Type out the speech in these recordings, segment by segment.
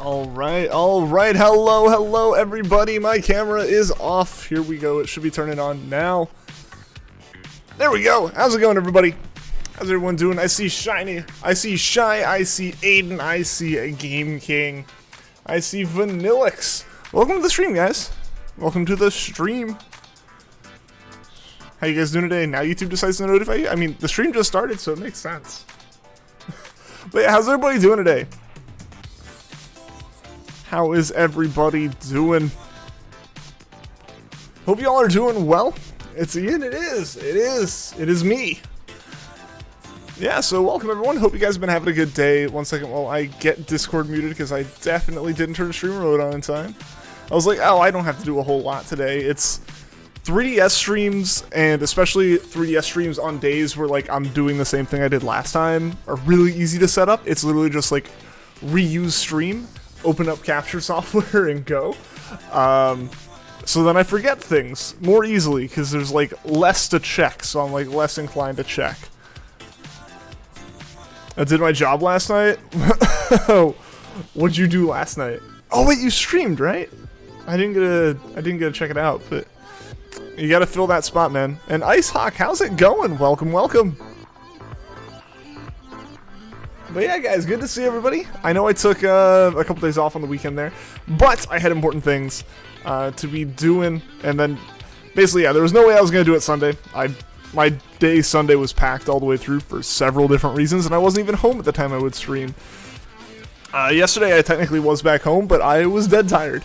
All right, hello everybody, my camera is off, here we go, it should be turning on now. There we go, how's it going everybody? How's everyone doing? I see Shiny, I see Shy, I see Aiden, I see a Game King, I see Vanillix. Welcome to the stream, guys. Welcome to the stream. How you guys doing today? Now YouTube decides to notify you? I mean, the stream just started, so it makes sense. But yeah, how's everybody doing today? How is everybody doing? Hope y'all are doing well. It's Ian, it is me. Yeah, so welcome everyone. Hope you guys have been having a good day. One second while I get Discord muted because I definitely didn't turn streamer mode on in time. I was like, oh, I don't have to do a whole lot today. It's 3DS streams, and especially 3DS streams on days where like I'm doing the same thing I did last time are really easy to set up. It's literally just like reuse stream, open up capture software and go. So then I forget things more easily because there's like less to check, so I'm like less inclined to check. I did my job last night. What'd you do last night? Oh wait, you streamed, right? I didn't get to check it out, but you gotta fill that spot, man. And Ice Hawk, how's it going? Welcome, welcome. But yeah, guys, good to see everybody. I know I took a couple days off on the weekend there, but I had important things to be doing, and then basically, yeah, there was no way I was gonna do it Sunday. My day Sunday was packed all the way through for several different reasons, and I wasn't even home at the time I would stream. Yesterday I technically was back home, but I was dead tired.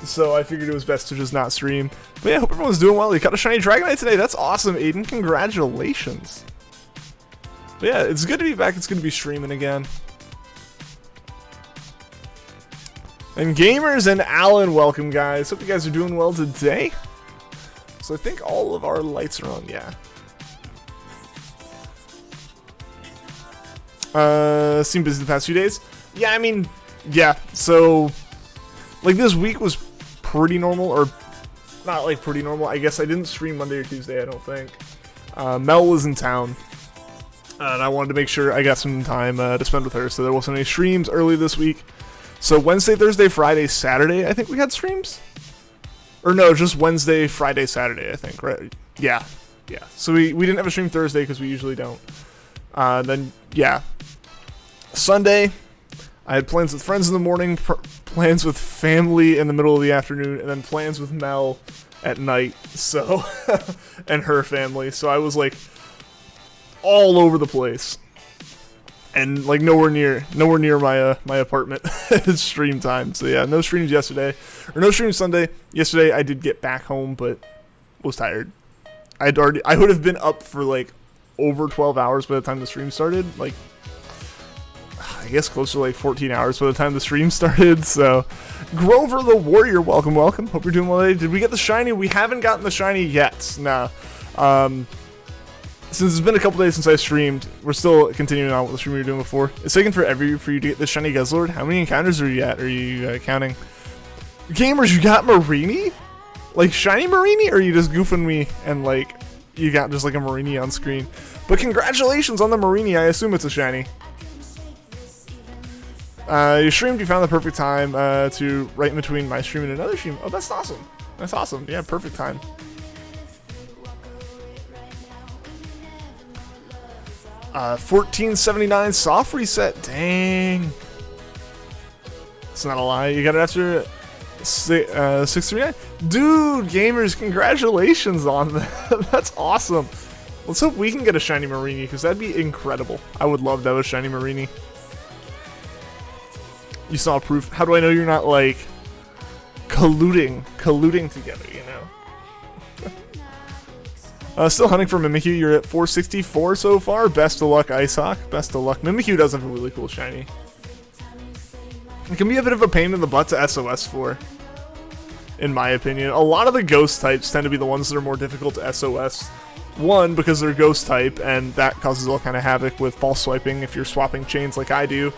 So I figured it was best to just not stream. But yeah, hope everyone's doing well. You caught a shiny Dragonite today. That's awesome, Aiden. Congratulations. But yeah, it's good to be back. It's good to be streaming again. And Gamers and Alan, welcome, guys. Hope you guys are doing well today. So I think all of our lights are on, yeah. Seemed busy the past few days. Yeah, I mean, yeah, so like this week was pretty normal, or not like pretty normal. I guess I didn't stream Monday or Tuesday, I don't think. Mel was in town, and I wanted to make sure I got some time to spend with her, so there wasn't any streams early this week. So Wednesday, Thursday, Friday, Saturday, I think we had streams? Or no, just Wednesday, Friday, Saturday, I think, right? Yeah. So we didn't have a stream Thursday because we usually don't. Then, yeah. Sunday, I had plans with friends in the morning, plans with family in the middle of the afternoon, and then plans with Mel at night, so, and her family. So I was, like, all over the place. And, like, nowhere near my apartment at stream time. So, yeah, no streams yesterday. Or no streams Sunday. Yesterday, I did get back home, but was tired. I would have been up for, like, over 12 hours by the time the stream started. Like, I guess close to, like, 14 hours by the time the stream started. So, Grover the Warrior, welcome, welcome. Hope you're doing well today. Did we get the shiny? We haven't gotten the shiny yet. Nah. Since it's been a couple days since I streamed, we're still continuing on with the stream we were doing before. It's taken forever for you to get this shiny Guzzlord. How many encounters are you at? Are you counting? Gamers, you got Mareenie? Like shiny Mareenie? Or are you just goofing me and like you got just like a Mareenie on screen? But congratulations on the Mareenie. I assume it's a shiny. You streamed. You found the perfect time to right in between my stream and another stream. Oh, that's awesome. That's awesome. Yeah, perfect time. $14.79 soft reset. Dang. It's not a lie. You got it after $6.39. Dude, gamers, congratulations on that. That's awesome. Let's hope we can get a shiny Mareenie, because that'd be incredible. I would love to have a shiny Mareenie. You saw proof. How do I know you're not like colluding together, you know? Still hunting for Mimikyu. You're at 464 so far. Best of luck, Ice Hawk. Best of luck. Mimikyu does have a really cool shiny. It can be a bit of a pain in the butt to SOS for, in my opinion. A lot of the ghost types tend to be the ones that are more difficult to SOS. One, because they're ghost type, and that causes all kind of havoc with false swiping if you're swapping chains like I do.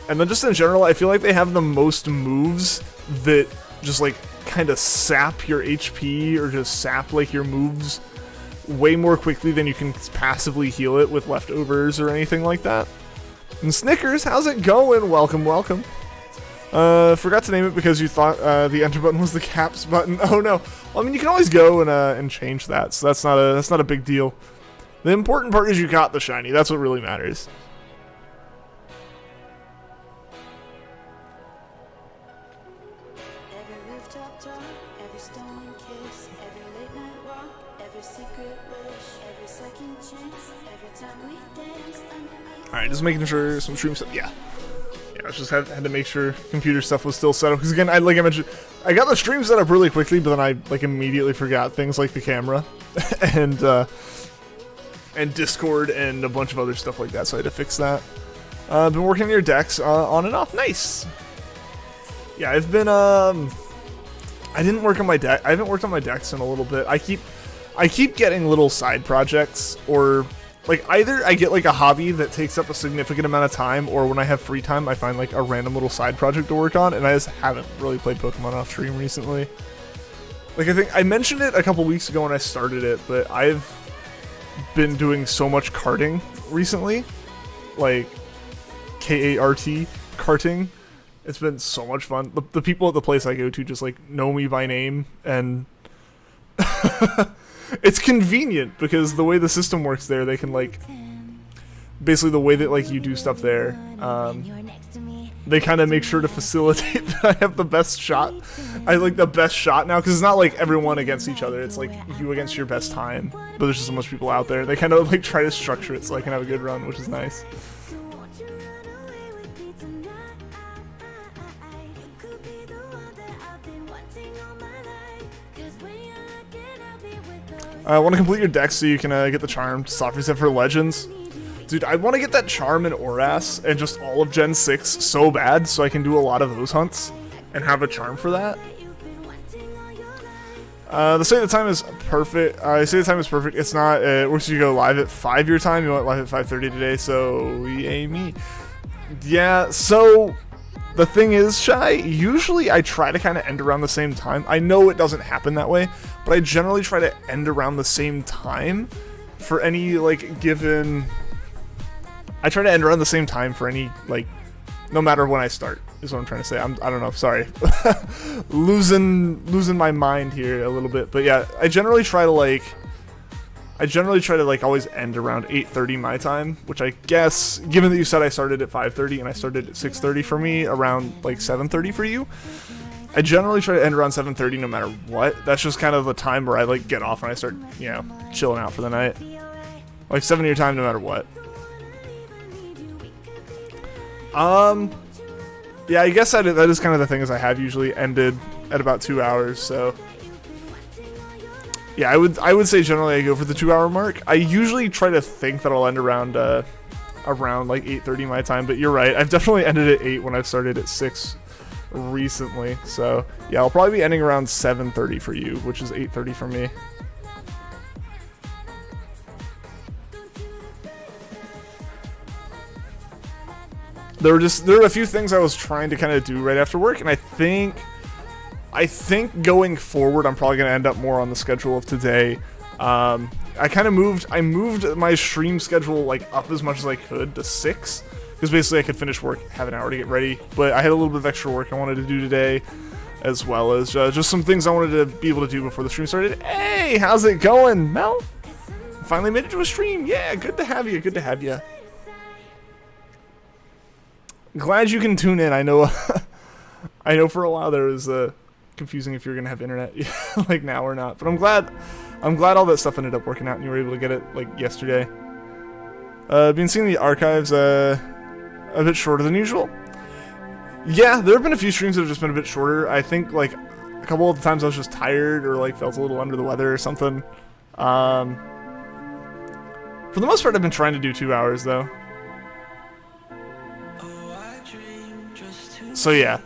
And then just in general, I feel like they have the most moves that just like kind of sap your HP or just sap like your moves way more quickly than you can passively heal it with leftovers or anything like that. And Snickers, how's it going? Welcome, welcome. Forgot to name it because you thought the enter button was the caps button. Oh no. Well, I mean, you can always go and change that, so that's not a big deal. The important part is you got the shiny. That's what really matters. Every rooftop talk, every stolen kiss, every late night walk, every secret wish, every second chance, every time we dance. Alright, just making sure some stream stuff. Yeah. I just had to make sure computer stuff was still set up, because again, like I mentioned, I got the stream set up really quickly, but then I like immediately forgot things like the camera and Discord and a bunch of other stuff like that, so I had to fix that. Been working on your decks on and off. Nice. Yeah, I've been I didn't work on my deck. I haven't worked on my decks in a little bit. I keep getting little side projects, or like either I get like a hobby that takes up a significant amount of time, or when I have free time, I find like a random little side project to work on, and I just haven't really played Pokemon off stream recently. Like I think I mentioned it a couple weeks ago when I started it, but I've been doing so much karting recently, like K-A-R-T, karting. It's been so much fun. The people at the place I go to just like know me by name, and it's convenient because the way the system works there, they can like basically the way that like you do stuff there, they kind of make sure to facilitate that I have the best shot. I like the best shot now, because it's not like everyone against each other. It's like you against your best time, but there's just so much people out there. They kind of like try to structure it so I can have a good run, which is nice. I want to complete your deck so you can get the charm soft reset for Legends. Dude, I want to get that charm in Oras and just all of Gen 6 so bad so I can do a lot of those hunts and have a charm for that. The say the time is perfect. I say the time is perfect. It's not. We're supposed to go live at 5 your time. You went live at 5:30 today, so yay me. Yeah, so the thing is, Shy, usually I try to kind of end around the same time. I know it doesn't happen that way, but I generally try to end around the same time for any, like, given... I try to end around the same time for any, like, no matter when I start, is what I'm trying to say. I don't know, sorry. losing my mind here a little bit. But yeah, I generally try to, like, always end around 8:30 my time, which I guess, given that you said I started at 5:30 and I started at 6:30 for me, around like 7:30 for you, I generally try to end around 7:30 no matter what. That's just kind of the time where I like get off and I start, you know, chilling out for the night. Like 7 your time no matter what. Yeah, I guess that is kind of the thing, is I have usually ended at about 2 hours, so... Yeah, I would say generally I go for the 2 hour mark. I usually try to think that I'll end around like 8:30 my time, but you're right. I've definitely ended at 8 when I've started at 6 recently. So yeah, I'll probably be ending around 7:30 for you, which is 8:30 for me. There were a few things I was trying to kind of do right after work, and I think going forward, I'm probably going to end up more on the schedule of today. I moved my stream schedule like up as much as I could to 6, because basically I could finish work, have an hour to get ready, but I had a little bit of extra work I wanted to do today, as well as just some things I wanted to be able to do before the stream started. Hey, how's it going, Mel? Finally made it to a stream. Yeah, good to have you. Good to have you. Glad you can tune in. I know I know for a while there was confusing if you're gonna have internet like now or not, but I'm glad all that stuff ended up working out and you were able to get it like yesterday. Been seeing the archives a bit shorter than usual. Yeah, there have been a few streams that have just been a bit shorter. I think like a couple of the times I was just tired or like felt a little under the weather or something. For the most part, I've been trying to do 2 hours though. So yeah,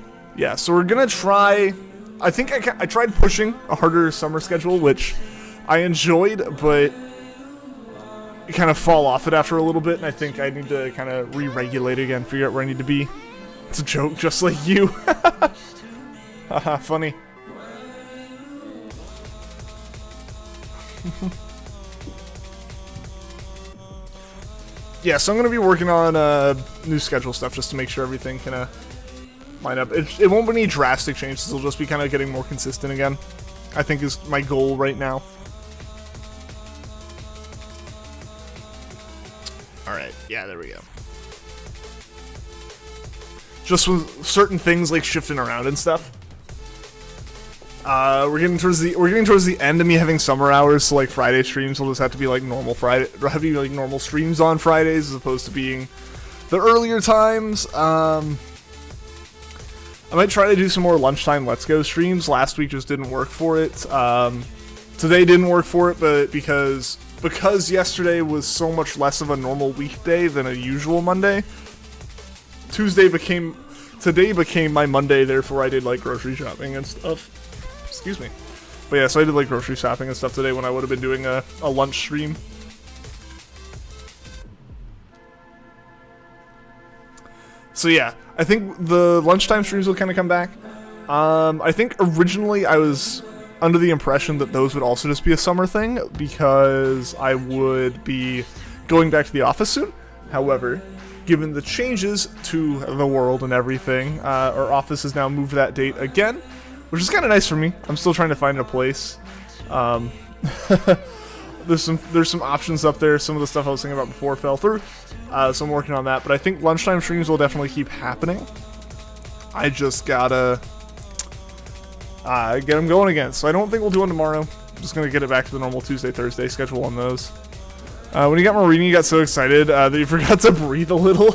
so we're gonna try. I think I tried pushing a harder summer schedule, which I enjoyed, but you kind of fall off it after a little bit, and I think I need to kind of re-regulate again, figure out where I need to be. It's a joke, just like you. Haha, funny. Yeah, so I'm gonna be working on new schedule stuff just to make sure everything kind of lineup. It won't be any drastic changes. It'll just be kind of getting more consistent again, I think is my goal right now. Alright, yeah, there we go. Just with certain things like shifting around and stuff. We're getting towards the end of me having summer hours, so like Friday streams will just have to be like normal normal streams on Fridays as opposed to being the earlier times. I might try to do some more lunchtime Let's Go streams. Last week just didn't work for it. Today didn't work for it, but because yesterday was so much less of a normal weekday than a usual Monday, today became my Monday, therefore I did like grocery shopping and stuff. Excuse me. But yeah, so I did like grocery shopping and stuff today when I would have been doing a lunch stream. So yeah, I think the lunchtime streams will kind of come back. I think originally I was under the impression that those would also just be a summer thing because I would be going back to the office soon. However, given the changes to the world and everything, our office has now moved that date again, which is kind of nice for me. I'm still trying to find a place. There's some options up there. Some of the stuff I was thinking about before fell through, so I'm working on that. But I think lunchtime streams will definitely keep happening. I just gotta get them going again. So I don't think we'll do one tomorrow. I'm just gonna get it back to the normal Tuesday, Thursday schedule on those. When you got Marini, you got so excited that you forgot to breathe a little.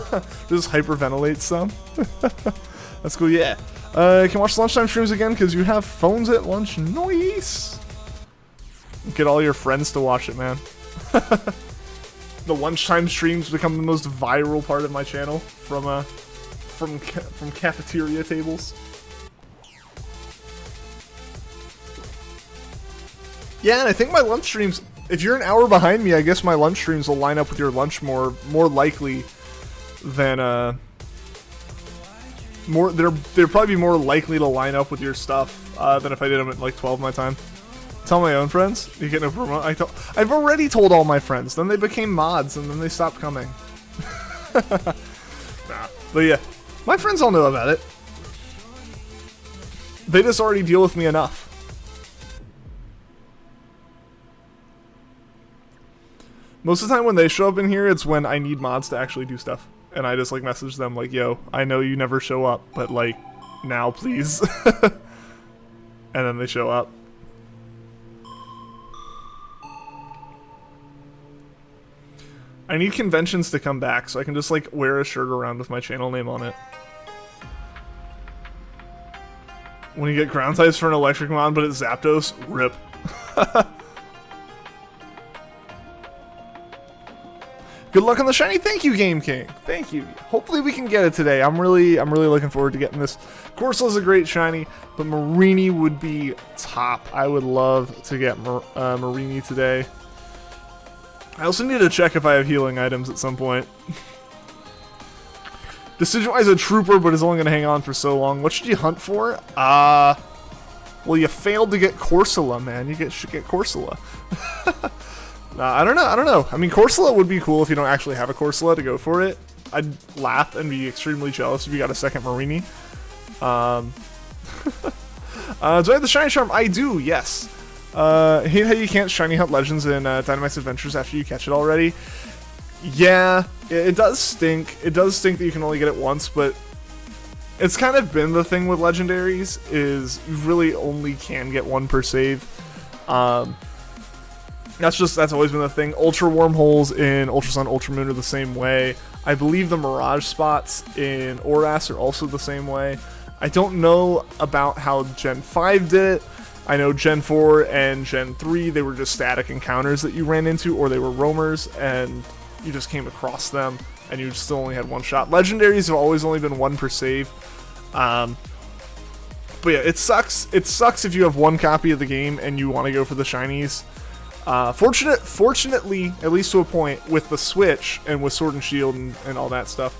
Just hyperventilate some. That's cool, yeah. You can watch lunchtime streams again because you have phones at lunch. Nice! Get all your friends to watch it, man. The lunchtime streams become the most viral part of my channel from cafeteria tables. Yeah, and I think my lunch streams, if you're an hour behind me, I guess my lunch streams will line up with your lunch more likely than they're probably more likely to line up with your stuff than if I did them at like 12 my time. Tell my own friends. You get no promo. I've already told all my friends. Then they became mods, and then they stopped coming. Nah. But yeah, my friends all know about it. They just already deal with me enough. Most of the time when they show up in here, it's when I need mods to actually do stuff. And I just like message them like, yo, I know you never show up, but like, now please. And then they show up. I need conventions to come back so I can just like wear a shirt around with my channel name on it. When you get ground types for an electric mod, but it's Zapdos, rip. Good luck on the shiny. Thank you, Game King. Thank you. Hopefully we can get it today. I'm really looking forward to getting this. Corsola's a great shiny, but Marenie would be top. I would love to get Marenie today. I also need to check if I have healing items at some point. Decision-wise a trooper, but is only going to hang on for so long. What should you hunt for? Well, you failed to get Corsola, man. You should get Corsola. I don't know. I mean, Corsola would be cool if you don't actually have a Corsola to go for it. I'd laugh and be extremely jealous if you got a second Marenie. Do I have the shiny charm? I do, yes. Hate how you can't shiny hunt legends in Dynamax Adventures after you catch it already. Yeah, it does stink. It does stink that you can only get it once, but it's kind of been the thing with legendaries, is you really only can get one per save. That's always been the thing. Ultra wormholes in Ultra Sun, Ultra Moon are the same way. I believe the Mirage spots in Oras are also the same way. I don't know about how Gen 5 did it. I know Gen 4 and Gen 3, they were just static encounters that you ran into, or they were roamers, and you just came across them, and you still only had one shot. Legendaries have always only been one per save. But yeah, it sucks. It sucks if you have one copy of the game and you want to go for the shinies. Fortunately, at least to a point, with the Switch and with Sword and Shield and all that stuff,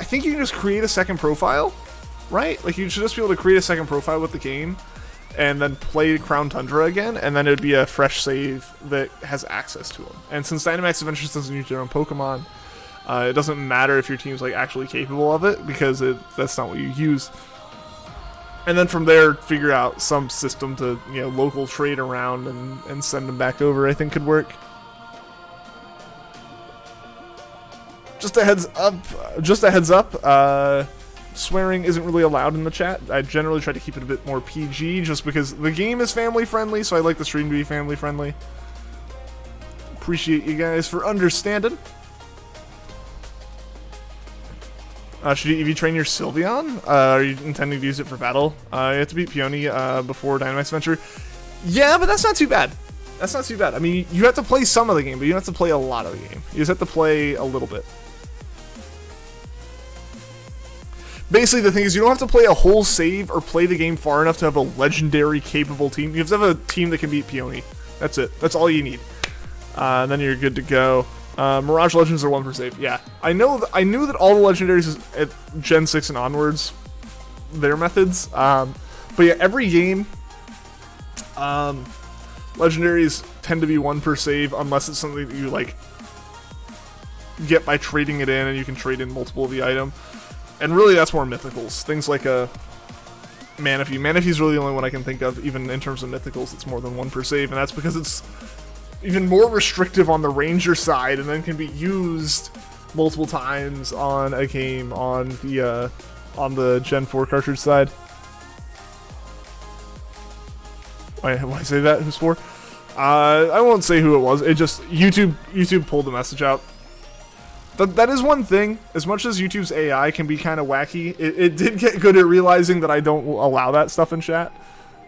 I think you can just create a second profile, right? Like, you should just be able to create a second profile with the game and then play Crown Tundra again, and then it'd be a fresh save that has access to them. And since Dynamax Adventures doesn't use their own Pokemon, It doesn't matter if your team's like actually capable of it, because that's not what you use. And then from there, figure out some system to, you know, local trade around and send them back over, I think could work. Just a heads up, swearing isn't really allowed in the chat. I generally try to keep it a bit more PG, just because the game is family friendly, so I like the stream to be family friendly. Appreciate you guys for understanding. Should you EV train your Sylveon? Are you intending to use it for battle? You have to beat Peony before Dynamax Venture. Yeah, but that's not too bad. That's not too bad. I mean, you have to play some of the game, but you don't have to play a lot of the game. You just have to play a little bit. Basically, the thing is, you don't have to play a whole save or play the game far enough to have a legendary capable team. You have to have a team that can beat Peony. That's it. That's all you need. And then you're good to go. Mirage Legends are 1 per save. Yeah, I knew that all the legendaries at Gen 6 and onwards, their methods. But yeah, every game, legendaries tend to be 1 per save unless it's something that you like get by trading it in, and you can trade in multiple of the item. And really, that's more mythicals. Things like a Manaphy. Manaphy's really the only one I can think of, even in terms of mythicals, that's more than 1 per save, and that's because it's even more restrictive on the ranger side, and then can be used multiple times on a game on the Gen 4 cartridge side. Why say that? Who's for? I won't say who it was. It just YouTube pulled the message out. That is one thing. As much as YouTube's AI can be kind of wacky, it did get good at realizing that I don't allow that stuff in chat.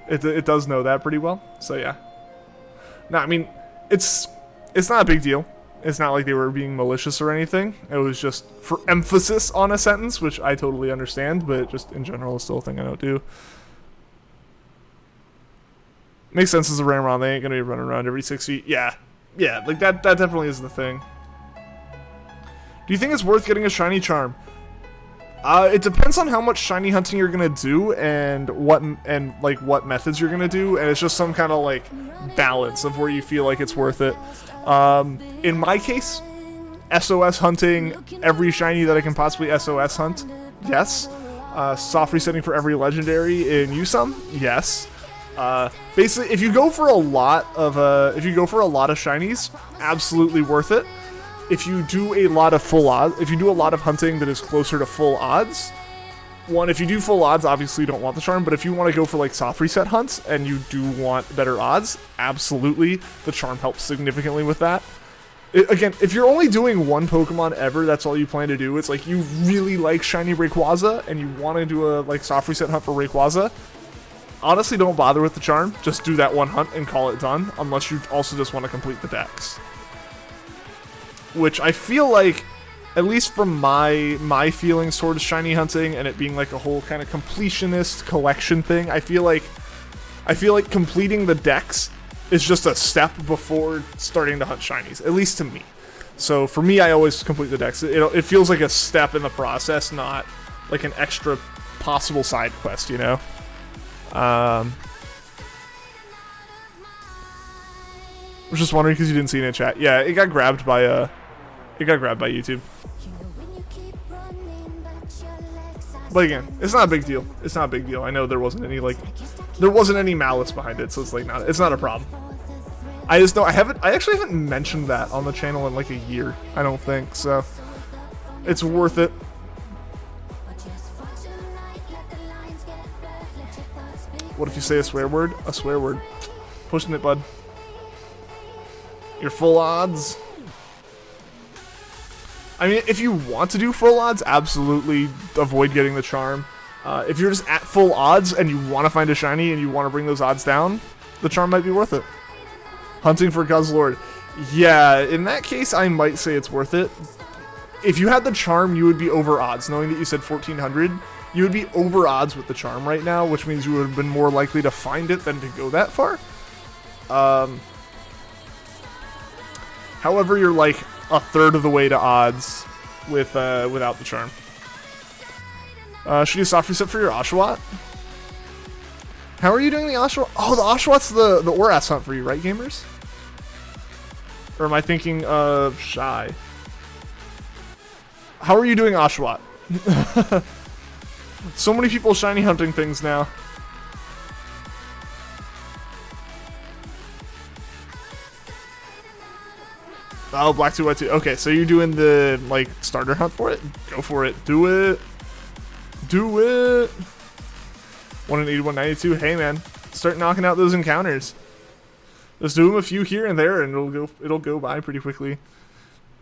It does know that pretty well. So yeah. No, I mean, it's not a big deal. It's not like they were being malicious or anything. It was just for emphasis on a sentence, which I totally understand, but just in general, it's still a thing I don't do. Makes sense as a Ramron. They ain't gonna be running around every 6 feet. Yeah, like that definitely is the thing. Do you think it's worth getting a shiny charm? It depends on how much shiny hunting you're gonna do and what methods you're gonna do, and it's just some kind of like balance of where you feel like it's worth it. In my case, SOS hunting every shiny that I can possibly SOS hunt, yes. Soft resetting for every legendary in USUM, yes. Basically, if you go for a lot of shinies, absolutely worth it. If you do a lot of full odds, if you do a lot of hunting that is closer to full odds, if you do full odds, obviously you don't want the charm, but if you want to go for like soft reset hunts and you do want better odds, absolutely, the charm helps significantly with that. Again, if you're only doing one Pokemon ever, that's all you plan to do, it's like you really like shiny Rayquaza and you want to do a like soft reset hunt for Rayquaza, honestly don't bother with the charm, just do that one hunt and call it done, unless you also just want to complete the dex. Which I feel like, at least from my feelings towards shiny hunting and it being like a whole kind of completionist collection thing, I feel like completing the dex is just a step before starting to hunt shinies, at least to me. So for me, I always complete the dex. It feels like a step in the process, not like an extra possible side quest, you know? I was just wondering because you didn't see it in chat. Yeah, it got grabbed by YouTube. But again, it's not a big deal. It's not a big deal. I know there wasn't any malice behind it, so it's not a problem. I just know I actually haven't mentioned that on the channel in like a year, I don't think, so it's worth it. What if you say a swear word? A swear word. Pushing it, bud. Your full odds. I mean, if you want to do full odds, absolutely avoid getting the charm. If you're just at full odds and you want to find a shiny and you want to bring those odds down, the charm might be worth it. Hunting for Guzzlord. Yeah, in that case, I might say it's worth it. If you had the charm, you would be over odds. Knowing that you said 1400, you would be over odds with the charm right now, which means you would have been more likely to find it than to go that far. However, you're like a third of the way to odds without the charm. Should you soft reset for your Oshawott? How are you doing the Oshawott? Oh, the Oshawott's the Oras hunt for you, right, gamers? Or am I thinking of Shy? How are you doing, Oshawott? So many people shiny hunting things now. Oh, black 2, white 2. Okay, so you're doing the, like, starter hunt for it? Go for it. Do it. Do it. 180, 192. Hey, man. Start knocking out those encounters. Just do them a few here and there, and it'll go by pretty quickly.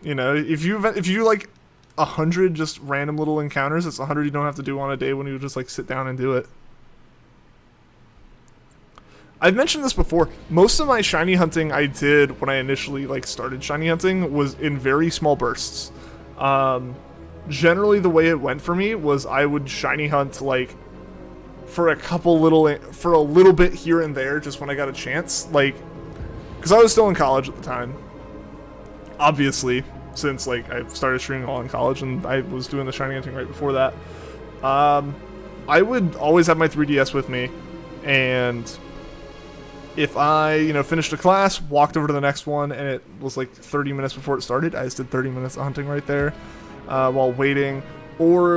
You know, if you do, like, 100 just random little encounters, it's 100 you don't have to do on a day when you just, like, sit down and do it. I've mentioned this before. Most of my shiny hunting I did when I initially like started shiny hunting was in very small bursts. Generally, the way it went for me was I would shiny hunt like for a little bit here and there, just when I got a chance. Like, because I was still in college at the time. Obviously, since like I started streaming while in college, and I was doing the shiny hunting right before that. I would always have my 3DS with me, and if I, you know, finished a class, walked over to the next one, and it was like 30 minutes before it started, I just did 30 minutes of hunting right there while waiting. Or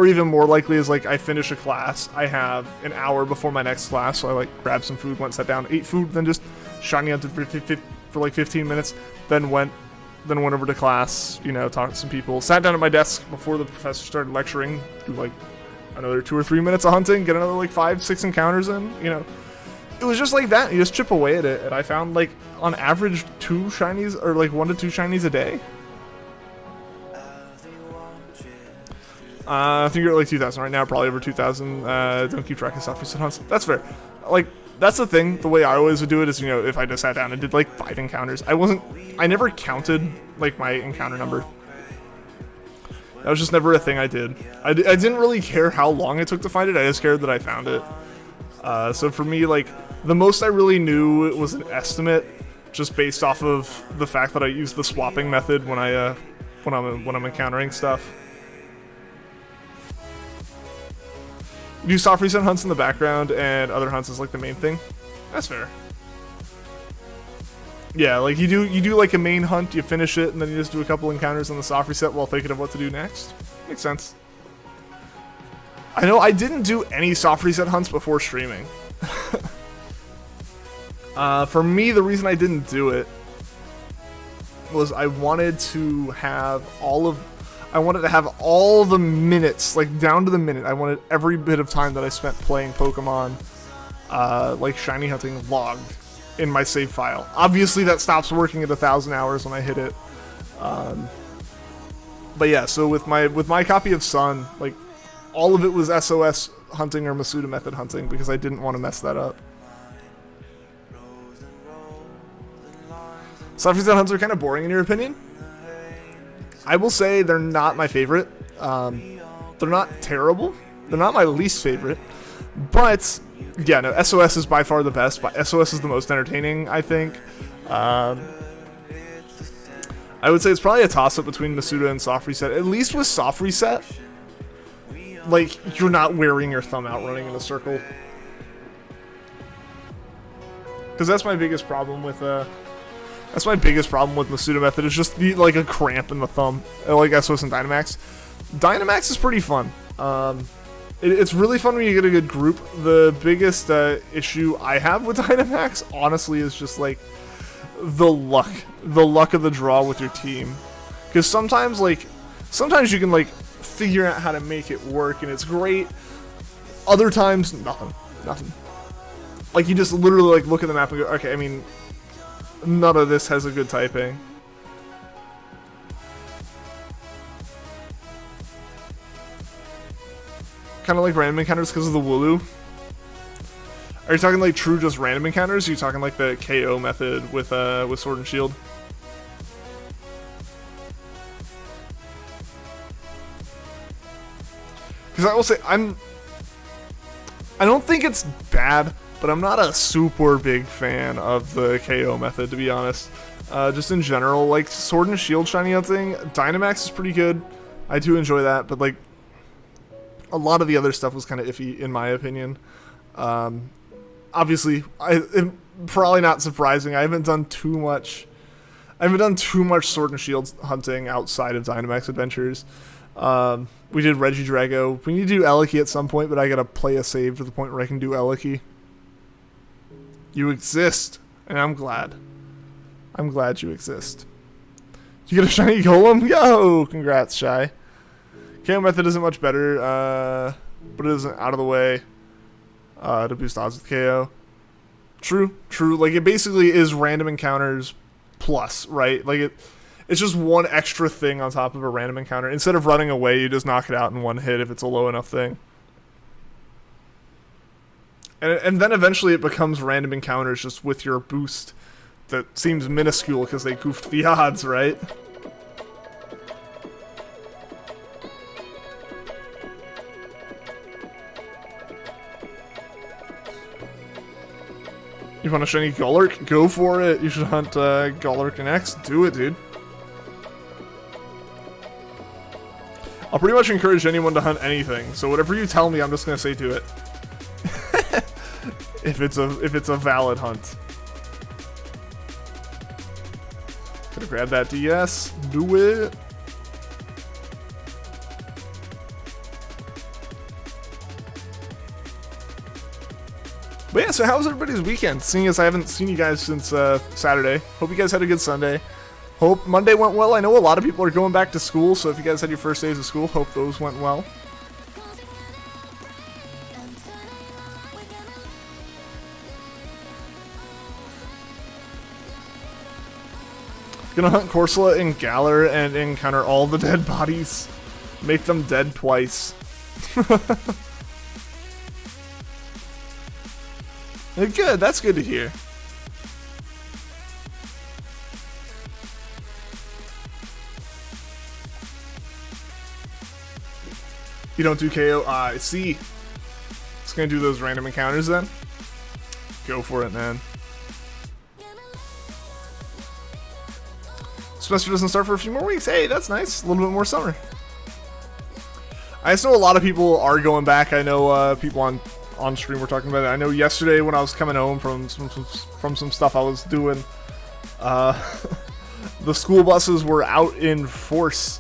even more likely is like I finish a class, I have an hour before my next class, so I like grabbed some food, went, sat down, ate food, then just shiny hunted for like 15 minutes, then went over to class, you know, talked to some people, sat down at my desk before the professor started lecturing, do like another 2 or 3 minutes of hunting, get another like 5-6 encounters in, you know. It was just like that. You just chip away at it, and I found like on average 2 shinies, or like 1 to 2 shinies a day. I think you're at like 2,000 right now, probably over 2,000. Don't keep track of stuff. Hunts. That's fair. Like, that's the thing. The way I always would do it is, you know, if I just sat down and did like 5 encounters, I never counted like my encounter number. That was just never a thing I did. I didn't really care how long it took to find it. I just cared that I found it. So for me, like, the most I really knew it was an estimate, just based off of the fact that I use the swapping method when I'm encountering stuff. You do soft reset hunts in the background, and other hunts is like the main thing. That's fair. Yeah, like you do like a main hunt, you finish it, and then you just do a couple encounters on the soft reset while thinking of what to do next. Makes sense. I know I didn't do any soft reset hunts before streaming. For me, the reason I didn't do it was I wanted to have all the minutes, like down to the minute. I wanted every bit of time that I spent playing Pokemon, like shiny hunting, logged in my save file. Obviously, that stops working at 1,000 hours when I hit it. But yeah, so with my copy of Sun, like, all of it was SOS hunting or Masuda method hunting because I didn't want to mess that up. Soft reset hunts are kind of boring in your opinion? I will say they're not my favorite. They're not terrible. They're not my least favorite. But, yeah, no, SOS is by far the best. But SOS is the most entertaining, I think. I would say it's probably a toss-up between Masuda and soft reset. At least with soft reset, like, you're not wearing your thumb out running in a circle. Because that's my biggest problem with Masuda method, is just like a cramp in the thumb, like SOS and Dynamax. Dynamax is pretty fun. It's really fun when you get a good group. The biggest issue I have with Dynamax, honestly, is just like the luck of the draw with your team. Because sometimes you can like figure out how to make it work and it's great. Other times, nothing. Like, you just literally like look at the map and go, okay, I mean, none of this has a good typing. Kind of like random encounters because of the Wooloo. Are you talking like true just random encounters? Or are you talking like the KO method with Sword and Shield? Because I will say, I don't think it's bad, but I'm not a super big fan of the KO method, to be honest. Just in general, like, Sword and Shield shiny hunting, Dynamax is pretty good. I do enjoy that, but, like, a lot of the other stuff was kind of iffy, in my opinion. Obviously, probably not surprising. I haven't done too much I haven't done too much Sword and Shield hunting outside of Dynamax Adventures. We did Regidrago. We need to do Eliki at some point, but I gotta play a save to the point where I can do Eliki. You exist, and I'm glad. I'm glad you exist. You get a shiny Golem? Yo! Congrats, Shy. KO method isn't much better, but it isn't out of the way to boost odds with KO. True. Like, it basically is random encounters plus, right? Like, it's just one extra thing on top of a random encounter. Instead of running away, you just knock it out in one hit if it's a low enough thing. And then eventually it becomes random encounters just with your boost that seems minuscule because they goofed the odds, right? You want a shiny Golurk? Go for it. You should hunt Golurk and X. Do it, dude. I'll pretty much encourage anyone to hunt anything. So whatever you tell me, I'm just gonna say do it. if it's a valid hunt. Gonna grab that DS. Do it. But yeah, so how was everybody's weekend? Seeing as I haven't seen you guys since Saturday. Hope you guys had a good Sunday. Hope Monday went well. I know a lot of people are going back to school, so if you guys had your first days of school, hope those went well. Gonna hunt Corsola in Galar and encounter all the dead bodies. Make them dead twice. Good, that's good to hear. You don't do KO? I see. It's gonna do those random encounters then? Go for it, man. Semester doesn't start for a few more weeks. Hey, that's nice. A little bit more summer. I just know a lot of people are going back. I know people on stream were talking about it. I know yesterday when I was coming home from some stuff I was doing, the school buses were out in force.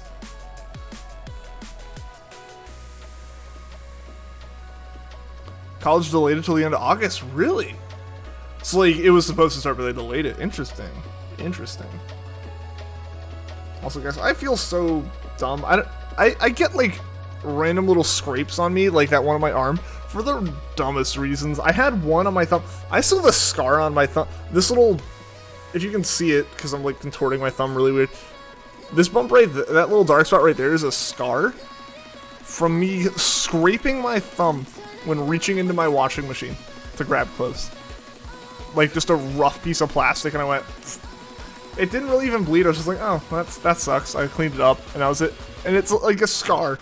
College delayed it till the end of August. Really? So like it was supposed to start, but they delayed it. Interesting. Also, guys, I feel so dumb. I get like random little scrapes on me, like that one on my arm, for the dumbest reasons. I had one on my thumb. I still have a scar on my thumb. This little, if you can see it, because I'm like contorting my thumb really weird. This bump right, that little dark spot right there is a scar from me scraping my thumb when reaching into my washing machine to grab clothes. Like just a rough piece of plastic, and I went. It didn't really even bleed. I was just like, oh, that sucks. I cleaned it up, and that was it. And it's like a scar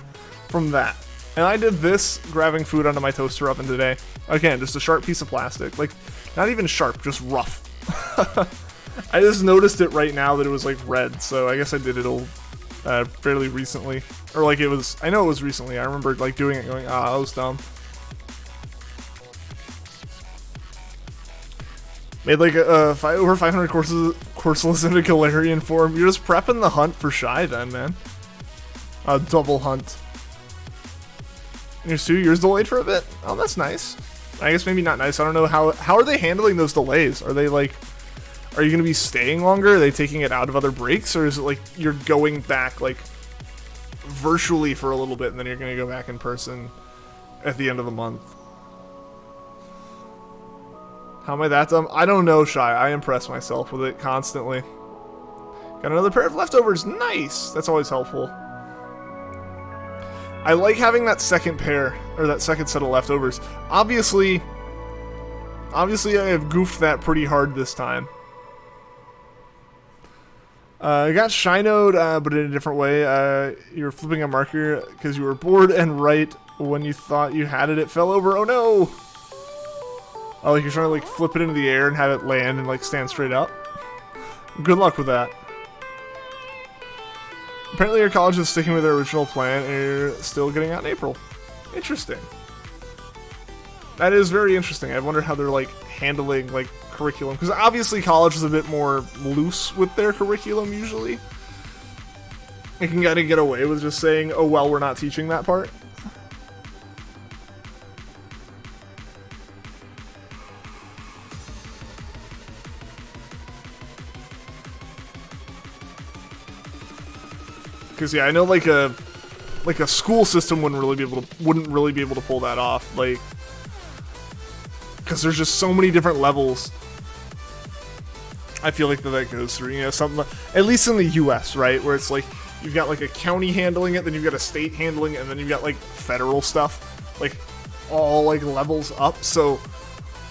from that. And I did this grabbing food onto my toaster oven today. Again, just a sharp piece of plastic. Like, not even sharp, just rough. I just noticed it right now that it was like red, so I guess I did it fairly recently. Or like it was, I know it was recently. I remember like doing it going, that was dumb. Made like over 500 Corsolas into Galarian form. You're just prepping the hunt for Shy then, man. A double hunt. You're 2 years delayed for a bit? Oh, that's nice. I guess maybe not nice. I don't know how are they handling those delays? Are they like, are you going to be staying longer? Are they taking it out of other breaks? Or is it like you're going back like virtually for a little bit and then you're going to go back in person at the end of the month? How am I that dumb? I don't know, Shy. I impress myself with it constantly. Got another pair of leftovers. Nice! That's always helpful. I like having that second pair, or that second set of leftovers. Obviously I have goofed that pretty hard this time. I got Shinoed, but in a different way. You were flipping a marker because you were bored, and right when you thought you had it, it fell over. Oh no! Oh, like you're trying to like flip it into the air and have it land and like stand straight up. Good luck with that. Apparently your college is sticking with their original plan and you're still getting out in April. Interesting. That is very interesting. I wonder how they're like handling like curriculum, because obviously college is a bit more loose with their curriculum usually. It can kind of get away with just saying, oh well, we're not teaching that part. Because yeah, I know like a school system wouldn't really be able to pull that off, like, because there's just so many different levels. I feel like that goes through, you know, something at least in the U.S., right, where it's like you've got like a county handling it, then you've got a state handling it, and then you've got like federal stuff, like all like levels up. So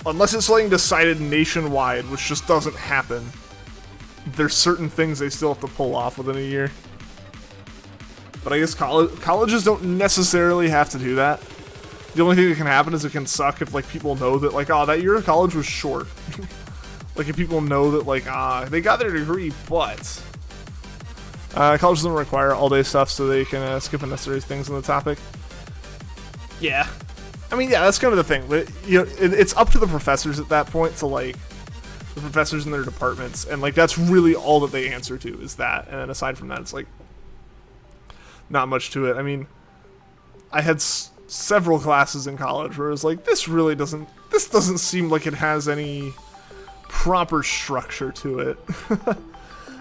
unless it's something decided nationwide, which just doesn't happen, there's certain things they still have to pull off within a year. But I guess colleges don't necessarily have to do that. The only thing that can happen is it can suck if like people know that like, oh, that year of college was short. Like if people know that like, they got their degree, but college doesn't require all-day stuff, so they can skip unnecessary things on the topic. Yeah, I mean, yeah, that's kind of the thing. But you know, it's up to the professors at that point to like the professors in their departments, and like that's really all that they answer to is that. And then aside from that, it's like not much to it. I mean, I had several classes in college where it was like, this doesn't seem like it has any proper structure to it.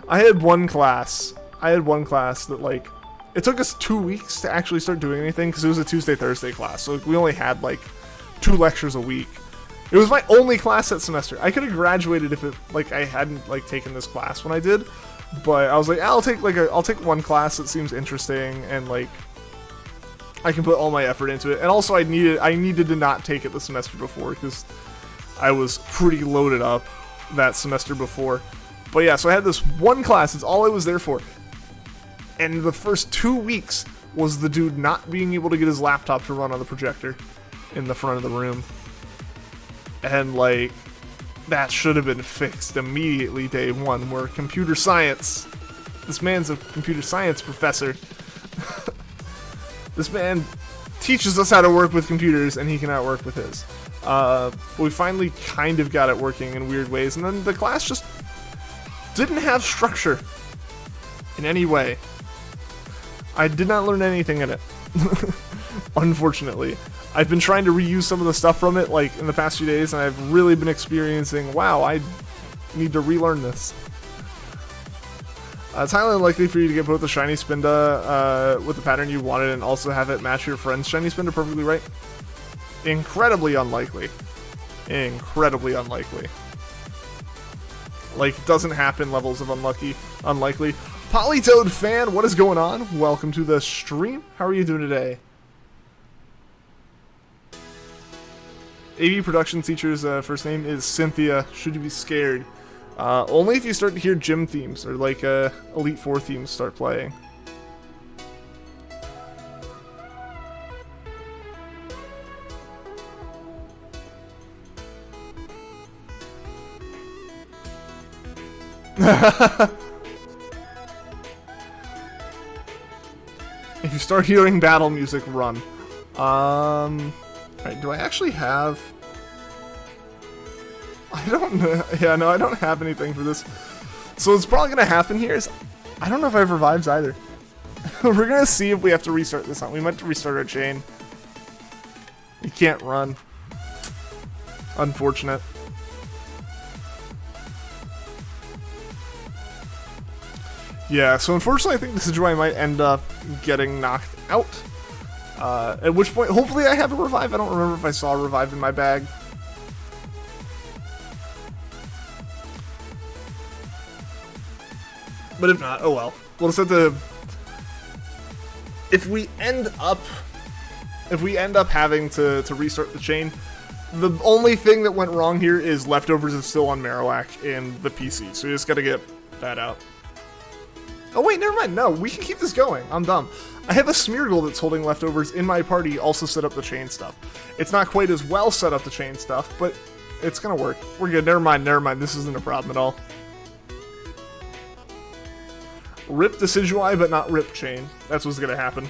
I had one class that like, it took us 2 weeks to actually start doing anything because it was a Tuesday-Thursday class. So we only had like 2 lectures a week. It was my only class that semester. I could have graduated if it like I hadn't like taken this class when I did. But I was like, I'll take one class that seems interesting and like I can put all my effort into it. And also I needed to not take it the semester before because I was pretty loaded up that semester before. But yeah, so I had this one class, it's all I was there for. And the first 2 weeks was the dude not being able to get his laptop to run on the projector in the front of the room. And like, that should have been fixed immediately day one. We're computer science. This man's a computer science professor. This man teaches us how to work with computers, and he cannot work with his. But we finally kind of got it working in weird ways, and then the class just didn't have structure in any way. I did not learn anything in it, unfortunately. I've been trying to reuse some of the stuff from it, like, in the past few days, and I've really been experiencing, wow, I need to relearn this. It's highly unlikely for you to get both the shiny Spinda with the pattern you wanted and also have it match your friend's shiny Spinda perfectly right. Incredibly unlikely. Incredibly unlikely. Like, doesn't happen levels of unlikely. Polytoad fan, what is going on? Welcome to the stream. How are you doing today? AV production teacher's first name is Cynthia. Should you be scared? Only if you start to hear gym themes or like Elite Four themes start playing. If you start hearing battle music, run. Alright, do I actually have... I don't know. Yeah, no, I don't have anything for this. So what's probably going to happen here is... I don't know if I have revives either. We're going to see if we have to restart this hunt. We might have to restart our chain. You can't run. Unfortunate. Yeah, so unfortunately I think this is where I might end up getting knocked out. At which point, hopefully I have a revive. I don't remember if I saw a revive in my bag. But if not, oh well. We'll just have to... If we end up having to restart the chain, the only thing that went wrong here is leftovers is still on Marowak in the PC. So we just gotta get that out. Oh wait, never mind. No, we can keep this going. I'm dumb. I have a Smeargle that's holding leftovers in my party, also set up the chain stuff. It's not quite as well set up the chain stuff, but it's gonna work. We're good. Never mind. This isn't a problem at all. Rip Decidueye, but not rip chain. That's what's gonna happen.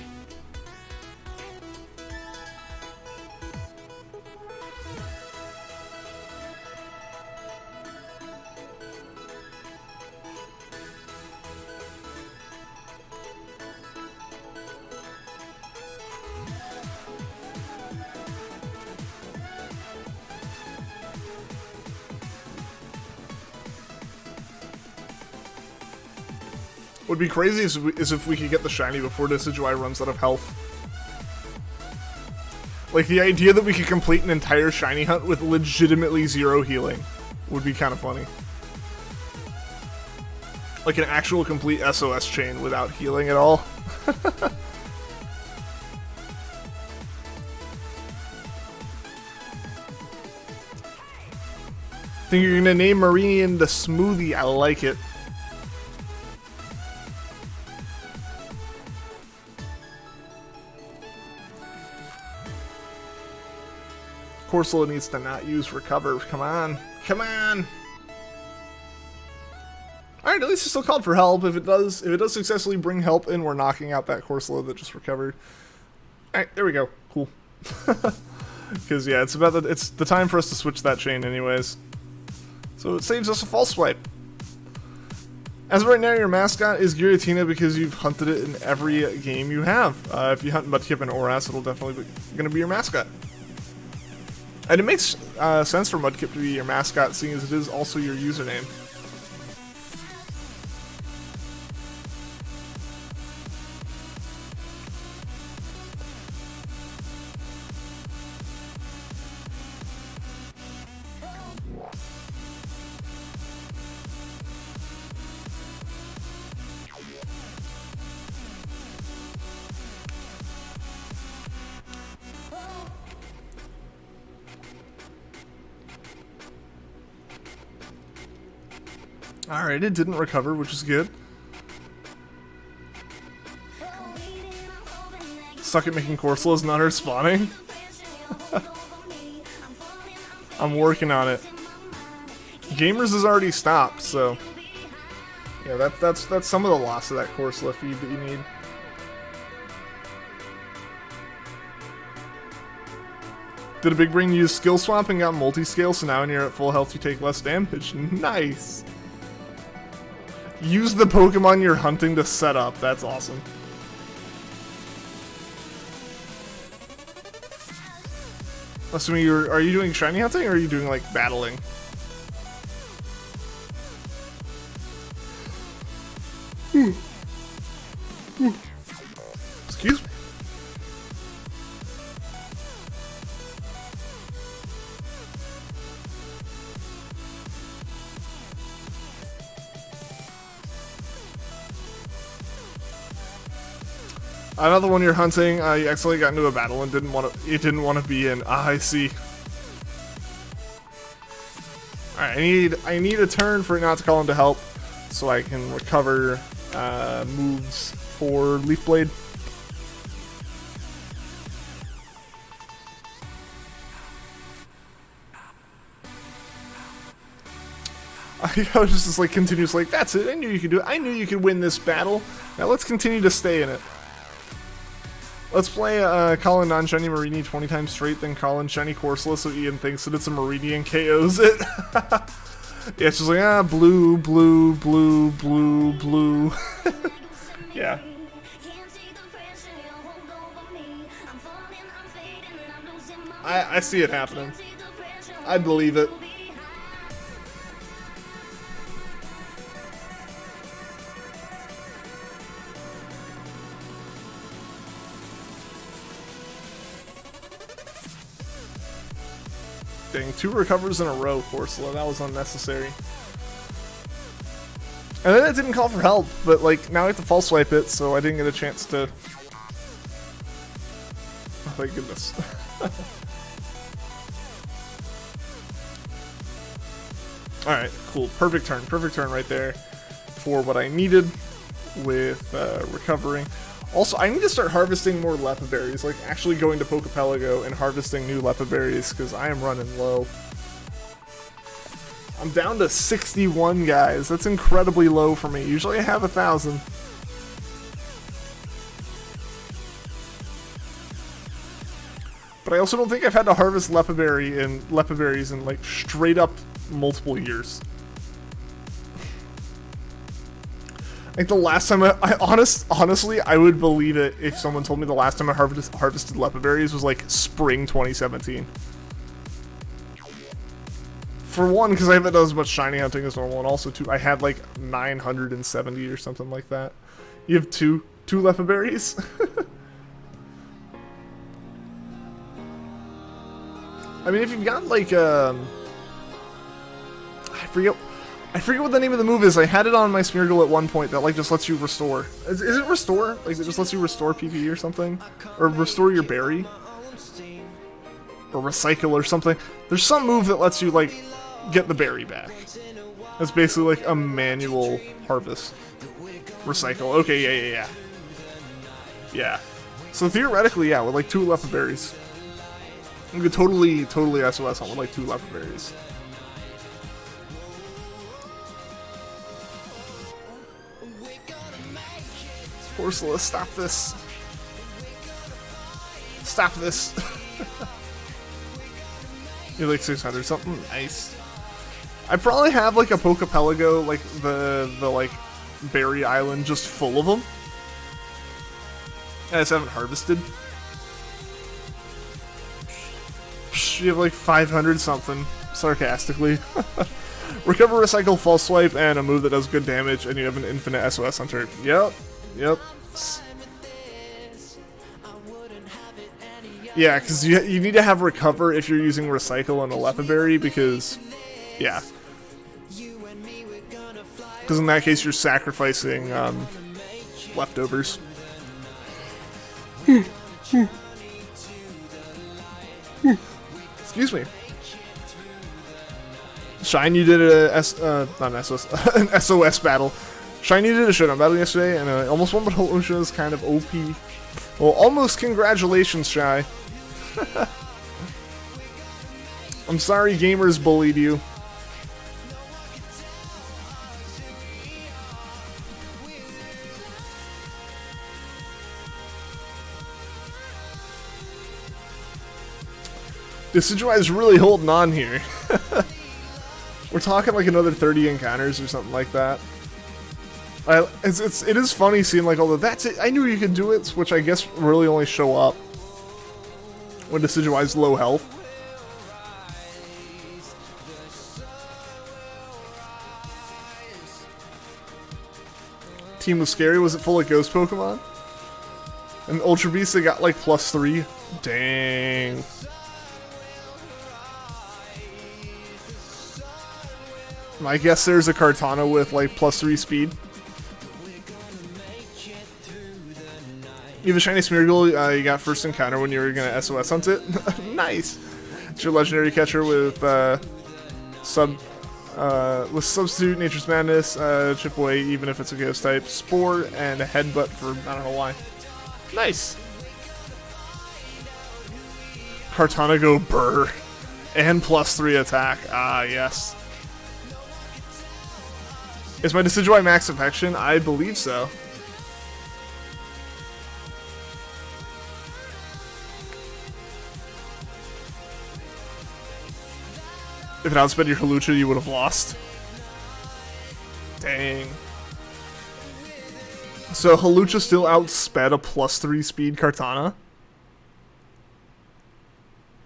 Would be crazy is if we could get the shiny before Decidueye runs out of health. Like, the idea that we could complete an entire shiny hunt with legitimately 0 healing would be kind of funny. Like an actual complete SOS chain without healing at all. Think you're gonna name Marenie the Smoothie? I like it. Corsola needs to not use recover. Come on. Come on. Alright, at least it's still called for help. If it does successfully bring help in, we're knocking out that Corsola that just recovered. Alright, there we go. Cool. Because yeah, it's the time for us to switch that chain anyways. So it saves us a false swipe. As of right now, your mascot is Giratina because you've hunted it in every game you have. If you hunt Mudkip and Oras, it'll definitely be gonna be your mascot. And it makes sense for Mudkip to be your mascot, seeing as it is also your username. Alright, it didn't recover, which is good. Suck at making Corsolas not respawning. I'm working on it. Gamers has already stopped, so yeah, that's some of the loss of that Corsola feed that you need. Did a big brain use skill swap and got multi-scale, so now when you're at full health you take less damage? Nice! Use the Pokemon you're hunting to set up. That's awesome. Assuming are you doing shiny hunting or are you doing like battling? Excuse me. Another one you're hunting, you accidentally got into a battle and didn't want to be in. Ah, I see. Alright, I need a turn for it not to call in to help, so I can recover moves for Leaf Blade. I was just like continuous, like, that's it, I knew you could do it. I knew you could win this battle. Now let's continue to stay in it. Let's play call in non-shiny Marenie 20 times straight, then call in shiny Corsola so Ian thinks that it's a Marenie and KOs it. Yeah, it's just like, blue, blue, blue, blue, blue. Yeah. I see it happening. I believe it. Dang, 2 recovers in a row, Corsola. That was unnecessary. And then it didn't call for help, but like now I have to false swipe it, so I didn't get a chance to. Oh my goodness. Alright, cool. Perfect turn right there for what I needed with recovering. Also, I need to start harvesting more Lepa berries, like actually going to Pokepelago and harvesting new Lepa berries, because I am running low. I'm down to 61, guys. That's incredibly low for me. Usually I have 1,000. But I also don't think I've had to harvest Lepa berries in like straight up multiple years. Like the last time honestly, I would believe it if someone told me the last time I harvested Lepa berries was like spring 2017. For one, because I haven't done as much shiny hunting as normal, and also two, I had like 970 or something like that. You have two lepa berries. I mean, if you've got like I forget what the name of the move is. I had it on my Smeargle at one point that like just lets you restore. Is it restore? Like it just lets you restore PP or something, or restore your berry, or recycle or something. There's some move that lets you like get the berry back. It's basically like a manual harvest. Recycle. Okay, yeah. Yeah. So theoretically, yeah, with like 2 lepa berries, you could totally SOS on with like 2 lepa berries. Corsola, stop this. Stop this. You're like 600 something? Nice. I probably have like a Pokepelago, like the like berry island just full of them. I just haven't harvested. Psh, you have like 500 something, sarcastically. Recover, recycle, false swipe, and a move that does good damage, and you have an infinite SOS hunter. Yep. Yeah, because you need to have recover if you're using recycle and a lepa berry, because, yeah. Because in that case, you're sacrificing leftovers. Excuse me. Shine, you did not an SOS, an SOS battle. Shine, you did a showdown battle yesterday, and I almost won, but Holusha is kind of OP. Well, almost congratulations, Shy. I'm sorry gamers bullied you. Decidueye is really holding on here. We're talking like another 30 encounters or something like that. It is funny seeing like all the that's it. I knew you could do it, which I guess really only show up when Decidueye's low health. Team was scary. Was it full of ghost Pokemon? And Ultra Beast, they got like +3. Dang. I guess there's a Kartana with like +3 speed. You have a shiny Smeargle, you got first encounter when you were gonna SOS hunt it. Nice! It's your legendary catcher with Substitute, Nature's Madness, Chip Away, even if it's a ghost type, Spore, and a Headbutt for I don't know why. Nice! Kartana go burr. And +3 attack. Ah, yes. Is my Decidueye max affection? I believe so. If it outsped your Hawlucha, you would have lost. Dang. So Hawlucha still outsped a +3 speed Kartana?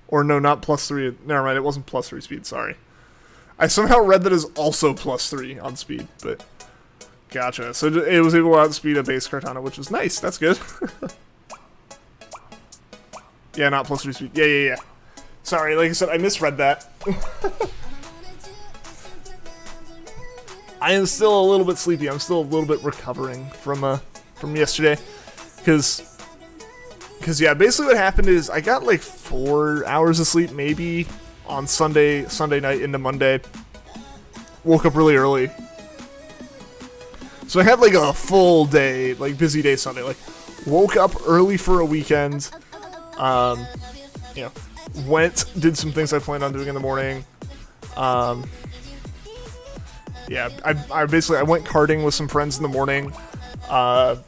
Or no, not +3. Never mind, it wasn't +3 speed, sorry. I somehow read that as also +3 on speed, but gotcha. So it was able to outspeed a base Kartana, which is nice. That's good. Yeah, not +3 speed. Yeah. Sorry, like I said, I misread that. I am still a little bit sleepy. I'm still a little bit recovering from yesterday, because yeah, basically what happened is I got like 4 hours of sleep maybe on Sunday night into Monday. Woke up really early, so I had like a full day, like busy day Sunday. Like woke up early for a weekend. You know, did some things I planned on doing in the morning. Yeah, I basically went karting with some friends in the morning.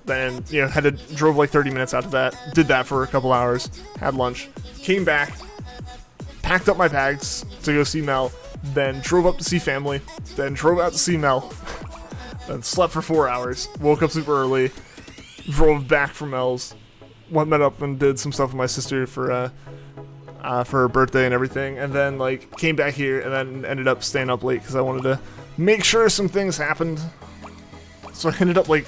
Then, you know, drove like 30 minutes out of that. Did that for a couple hours. Had lunch. Came back. Packed up my bags to go see Mel. Then drove up to see family. Then drove out to see Mel. Then slept for 4 hours. Woke up super early. Drove back from Mel's. Met up and did some stuff with my sister for, for her birthday and everything, and then like came back here and then ended up staying up late because I wanted to make sure some things happened. So I ended up like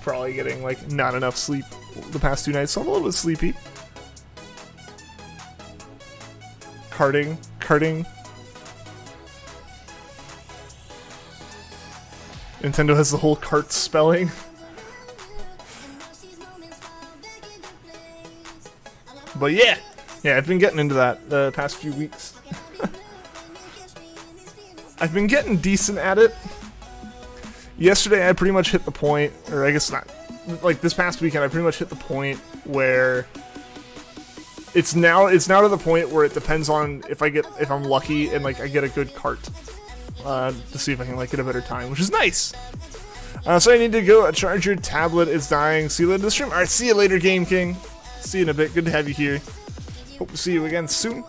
probably getting like not enough sleep the past 2 nights, so I'm a little bit sleepy. Karting. Nintendo has the whole cart spelling. But yeah, I've been getting into that the past few weeks. I've been getting decent at it. Yesterday I pretty much hit the point, or I guess not, like this past weekend I pretty much hit the point where it's now to the point where it depends on if I'm lucky and like I get a good cart to see if I can like get a better time, which is nice. So I need to go charge your tablet. It's dying. See you later in the stream. All right, see you later, Game King. See you in a bit. Good to have you here. Hope to see you again soon.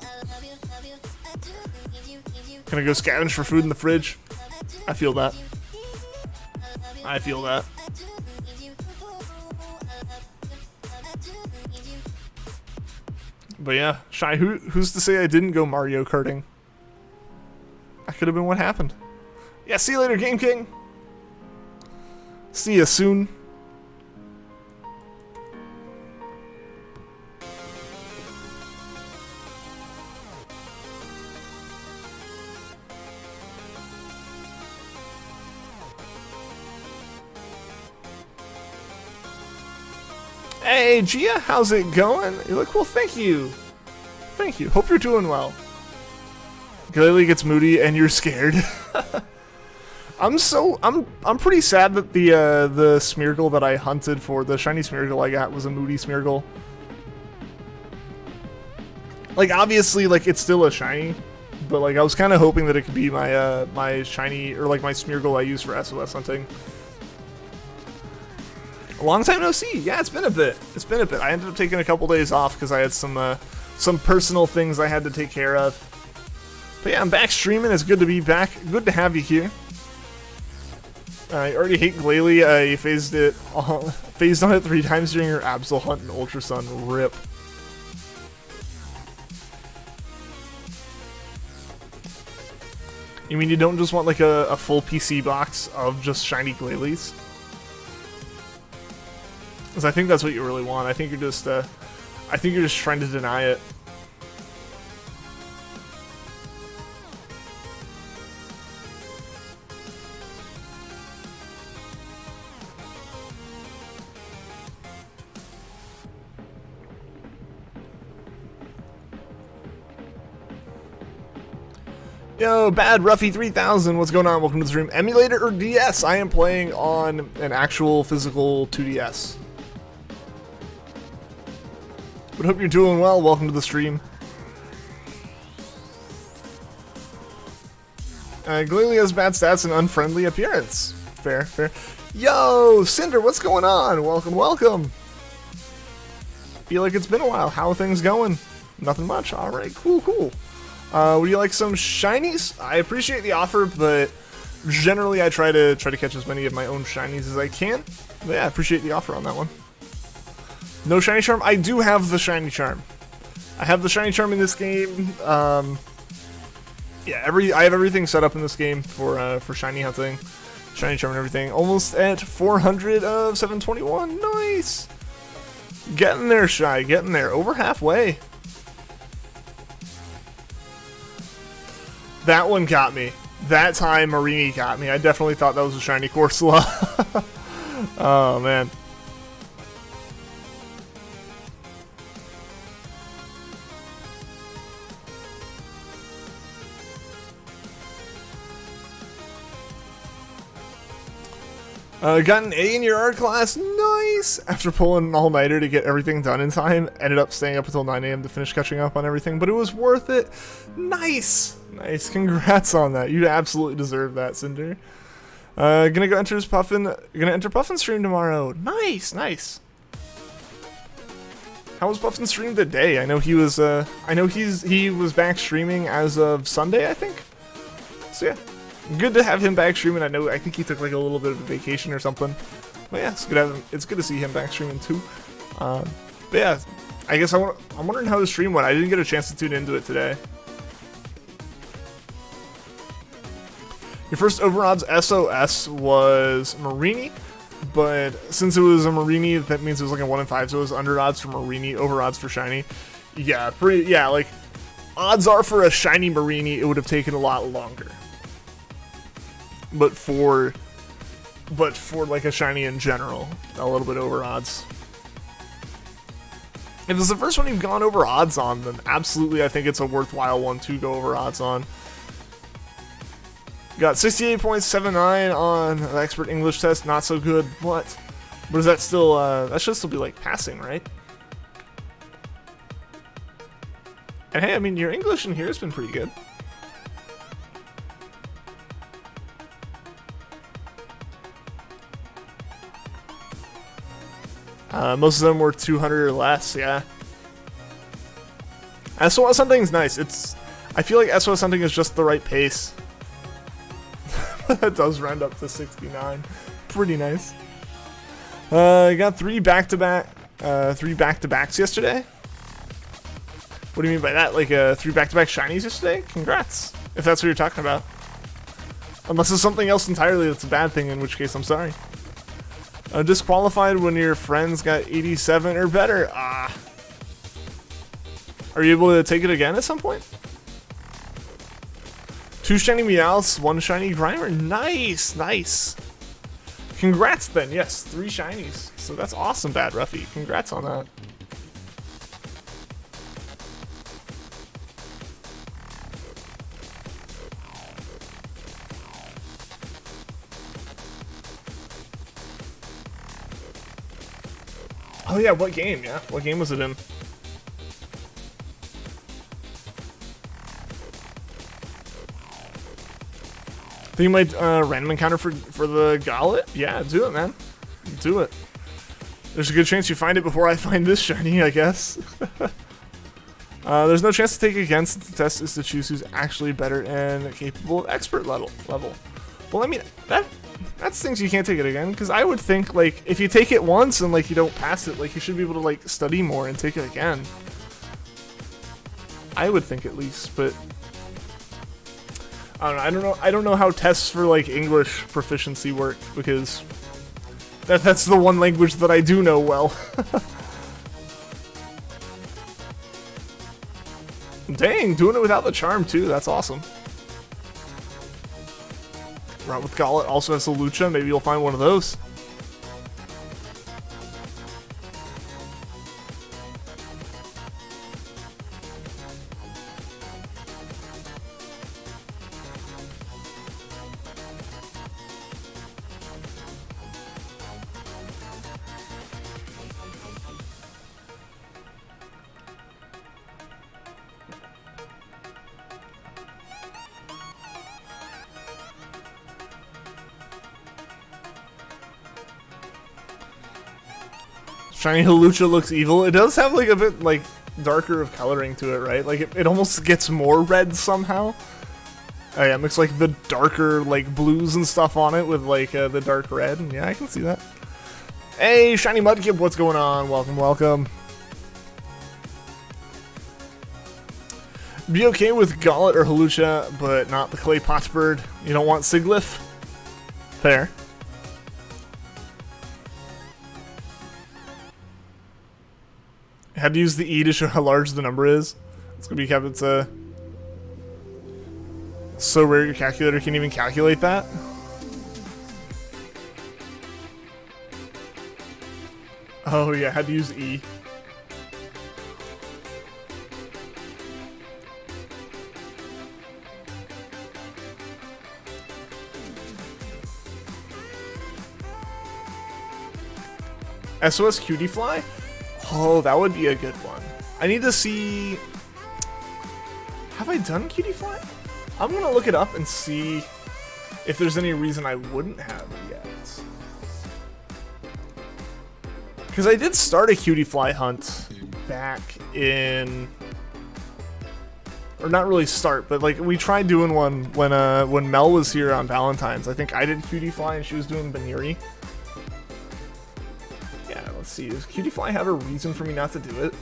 Gonna go scavenge for food in the fridge. I feel that. But yeah, Shy, who's to say I didn't go Mario Karting? That could have been what happened. Yeah, see you later, Game King. See ya soon. Hey, Gia, how's it going? You look cool, thank you. Thank you, hope you're doing well. Glalie gets moody and you're scared. I'm pretty sad that the Smeargle that I hunted for, the shiny Smeargle I got, was a moody Smeargle. Like obviously like it's still a shiny, but like I was kind of hoping that it could be my my shiny, or like my Smeargle I use for SOS hunting. A long time no see. Yeah, it's been a bit. I ended up taking a couple days off because I had some personal things I had to take care of. But yeah, I'm back streaming. It's good to be back. Good to have you here. I already hate Glalie. You phased on it 3 times during your Absol hunt in Ultra Sun. Rip. You mean you don't just want like a full PC box of just shiny Glalies? Because I think that's what you really want. I think you're just trying to deny it. Yo, Bad Ruffy 3000, what's going on? Welcome to the stream. Emulator or DS? I am playing on an actual physical 2DS. But hope you're doing well. Welcome to the stream. Glalie has bad stats and unfriendly appearance. Fair. Yo, Cinder, what's going on? Welcome. Feel like it's been a while. How are things going? Nothing much. All right, cool. Would you like some shinies? I appreciate the offer, but generally I try to catch as many of my own shinies as I can. But yeah, I appreciate the offer on that one. No shiny charm? I do have the shiny charm. I have the shiny charm in this game. Yeah, I have everything set up in this game for shiny hunting, shiny charm and everything. Almost at 400 of 721. Nice. Getting there, Shy. Getting there. Over halfway. That one got me. That time, Marenie got me. I definitely thought that was a shiny Corsola. Oh, man. Got an A in your art class. Nice! After pulling an all-nighter to get everything done in time, ended up staying up until 9 AM to finish catching up on everything, but it was worth it. Nice! Nice. Congrats on that. You absolutely deserve that, Cinder. Gonna go enter Puffin's stream tomorrow. Nice! How was Puffin's stream today? I know he was he was back streaming as of Sunday, I think. So yeah. Good to have him back streaming. I think he took like a little bit of a vacation or something. But yeah, it's good to see him back streaming too. But yeah, I guess I'm wondering how the stream went. I didn't get a chance to tune into it today. Your first overodds SOS was Marini, but since it was a Marini, that means it was like a 1 in 5, so it was underodds for Marini, overodds for shiny. Yeah, like, odds are for a shiny Marini, it would have taken a lot longer. But for like a shiny in general, a little bit over odds. If it's the first one you've gone over odds on, then absolutely I think it's a worthwhile one to go over odds on. Got 68.79 on the expert English test, not so good. What? But is that still, that should still be like passing, right? And hey, I mean, your English in here has been pretty good. Most of them were 200 or less, yeah. SOS hunting's nice. I feel like SOS hunting is just the right pace. That does round up to 69. Pretty nice. I got 3 back-to-backs yesterday. What do you mean by that? Like 3 back-to-back shinies yesterday? Congrats, if that's what you're talking about. Unless it's something else entirely that's a bad thing, in which case I'm sorry. Disqualified when your friends got 87 or better. Ah. Are you able to take it again at some point? 2 shiny Meowths, 1 shiny Grimer. Nice, nice. Congrats then. Yes, 3 shinies. So that's awesome, Bad Ruffy. Congrats on that. Oh yeah, what game? Yeah, what game was it in? Think you might random encounter for the Gauntlet? Yeah, do it, man. Do it. There's a good chance you find it before I find this shiny, I guess. There's no chance to take it again since the test is to choose who's actually better and capable of expert level. Well, I mean, that's things you can't take it again, because I would think, like, if you take it once and, like, you don't pass it, like, you should be able to, like, study more and take it again. I would think, at least, but I don't know. I don't know how tests for, like, English proficiency work, because that's the one language that I do know well. Dang, doing it without the charm too. That's awesome. Route with Gauntlet also has a Lucha. Maybe you'll find one of those. Shiny Hawlucha looks evil. It does have like a bit like darker of coloring to it, right? Like it almost gets more red somehow. Oh yeah, it mixed like the darker like blues and stuff on it with like the dark red. And yeah, I can see that. Hey, Shiny Mudkip, what's going on? Welcome, welcome. Be okay with Gauntlet or Hawlucha, but not the Clay Potts Bird. You don't want Siglif? Fair. Had to use the E to show how large the number is. It's gonna be kept. It's so rare your calculator can't even calculate that. Oh yeah, had to use E. SOS Cutie Fly? Oh, that would be a good one. I need to see... Have I done Cutie Fly? I'm gonna look it up and see if there's any reason I wouldn't have yet. Because I did start a Cutie Fly hunt back in... Or not really start, but like we tried doing one when Mel was here on Valentine's. I think I did Cutie Fly and she was doing Baniri. Let's see, does Cutie Fly have a reason for me not to do it?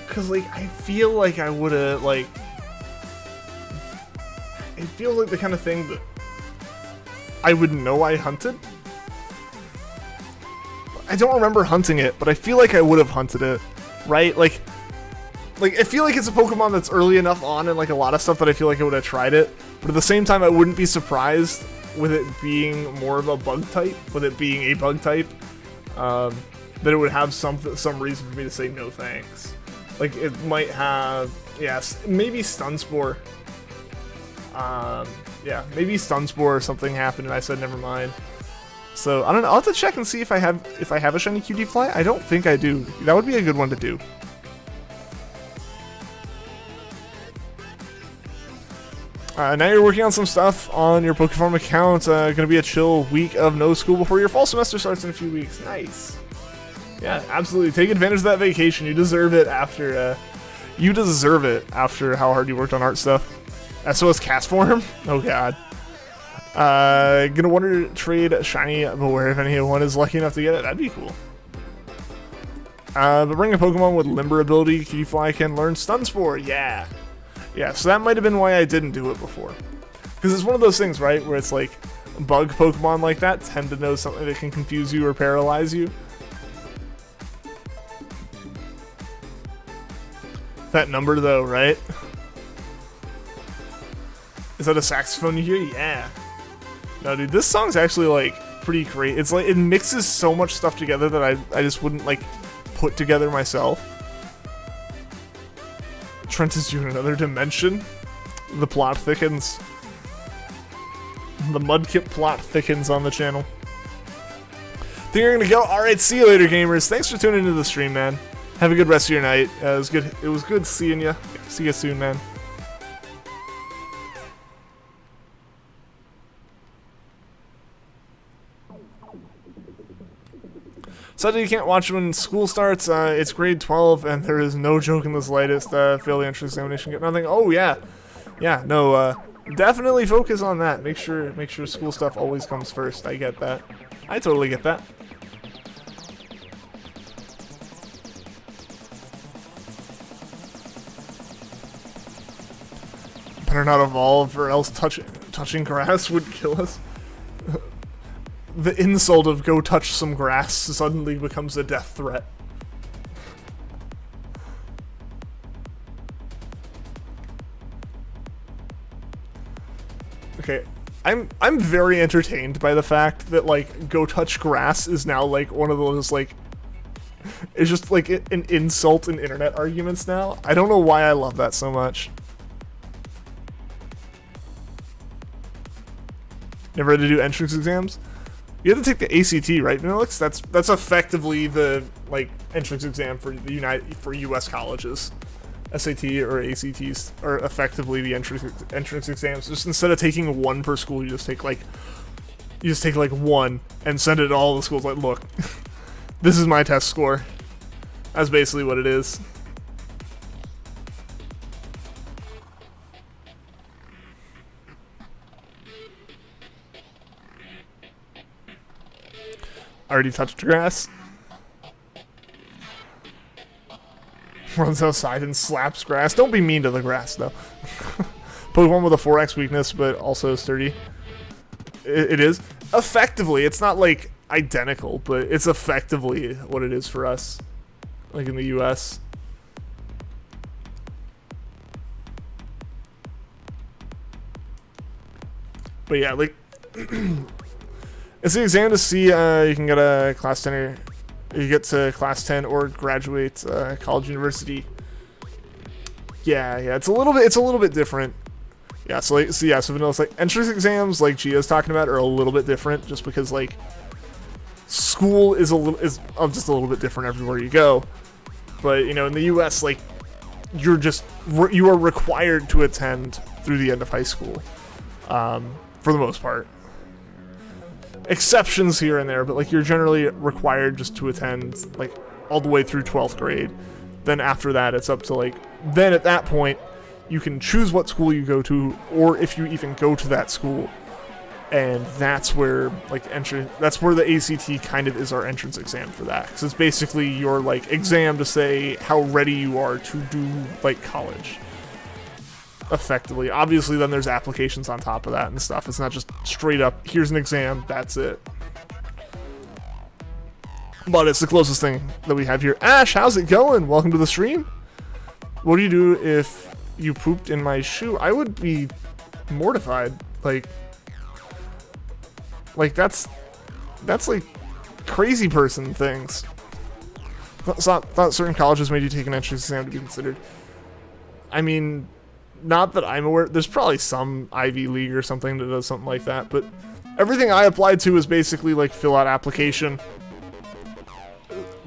Cause like I feel like I would have like. It feels like the kind of thing that I would know I hunted. I don't remember hunting it, but I feel like I would have hunted it, right? Like I feel like it's a Pokemon that's early enough on and like a lot of stuff that I feel like I would have tried it, but at the same time I wouldn't be surprised with it being more of a bug type, with it being a bug type, that it would have some reason for me to say no thanks. Like it might have, yes, maybe Stun Spore. Yeah, maybe Stun Spore or something happened and I said never mind. So I don't know. I'll have to check and see if I have a shiny QD Fly. I don't think I do. That would be a good one to do. Now you're working on some stuff on your Pokefarm account. Gonna be a chill week of no school before your fall semester starts in a few weeks. Nice. Yeah, absolutely. Take advantage of that vacation. You deserve it after. You deserve it after how hard you worked on art stuff. SOS Castform? Oh god. Gonna want to trade shiny Beware if anyone is lucky enough to get it. That'd be cool. But bring a Pokemon with Limber ability, Keyfly can learn Stun Spore. Yeah. Yeah, so that might have been why I didn't do it before. Because it's one of those things, right, where it's like bug Pokemon like that tend to know something that can confuse you or paralyze you. That number though, right? Is that a saxophone you hear? Yeah. No, dude, this song's actually like pretty great. It's like it mixes so much stuff together that I just wouldn't like put together myself. Trent is due in another dimension. The plot thickens. The Mudkip plot thickens on the channel. Think you're gonna go? Alright, see you later, gamers. Thanks for tuning into the stream, man. Have a good rest of your night. It was good. It was good seeing you. See you soon, man. Sadly, you can't watch when school starts. It's grade 12, and there is no joke in the slightest. Fail the entrance examination, get nothing. Oh yeah, yeah. No, definitely focus on that. Make sure school stuff always comes first. I get that. I totally get that. Better not evolve, or else touching grass would kill us. The insult of go touch some grass suddenly becomes a death threat. Okay, I'm very entertained by the fact that like go touch grass is now like one of those like it's just like an insult in internet arguments now. I don't know why I love that so much. Never had to do entrance exams? You have to take the ACT, right, Vanillix? That's effectively the like entrance exam for the US colleges. SAT or ACTs are effectively the entrance exams. Just instead of taking one per school, you just take like one and send it to all the schools. Like, look, this is my test score. That's basically what it is. Already touched grass. Runs outside and slaps grass. Don't be mean to the grass, though. Pokemon with a 4x weakness, but also sturdy. It is. Effectively, it's not, like, identical, but it's effectively what it is for us. Like, in the US. But yeah, like... It's the exam to see you can get a class 10 or you get to class 10 or graduate college, university. Yeah, it's a little bit different. Yeah, so Vanilla's like entrance exams, like Gia's talking about, are a little bit different, just because like school is just a little bit different everywhere you go. But you know, in the U.S., like you are required to attend through the end of high school, for the most part. Exceptions here and there, but like you're generally required just to attend like all the way through 12th grade. Then after that, it's up to like, then at that point, you can choose what school you go to, or if you even go to that school. And that's where like that's where the ACT kind of is our entrance exam for that, because it's basically your like exam to say how ready you are to do like college effectively. Obviously then there's applications on top of that and stuff. It's not just straight up here's an exam, that's it. But it's the closest thing that we have here. Ash, how's it going? Welcome to the stream. What do you do if you pooped in my shoe? I would be mortified. Like that's like crazy person things. Thought certain colleges made you take an entrance exam to be considered. I mean, not that I'm aware. There's probably some Ivy League or something that does something like that, but everything I applied to is basically like fill out application.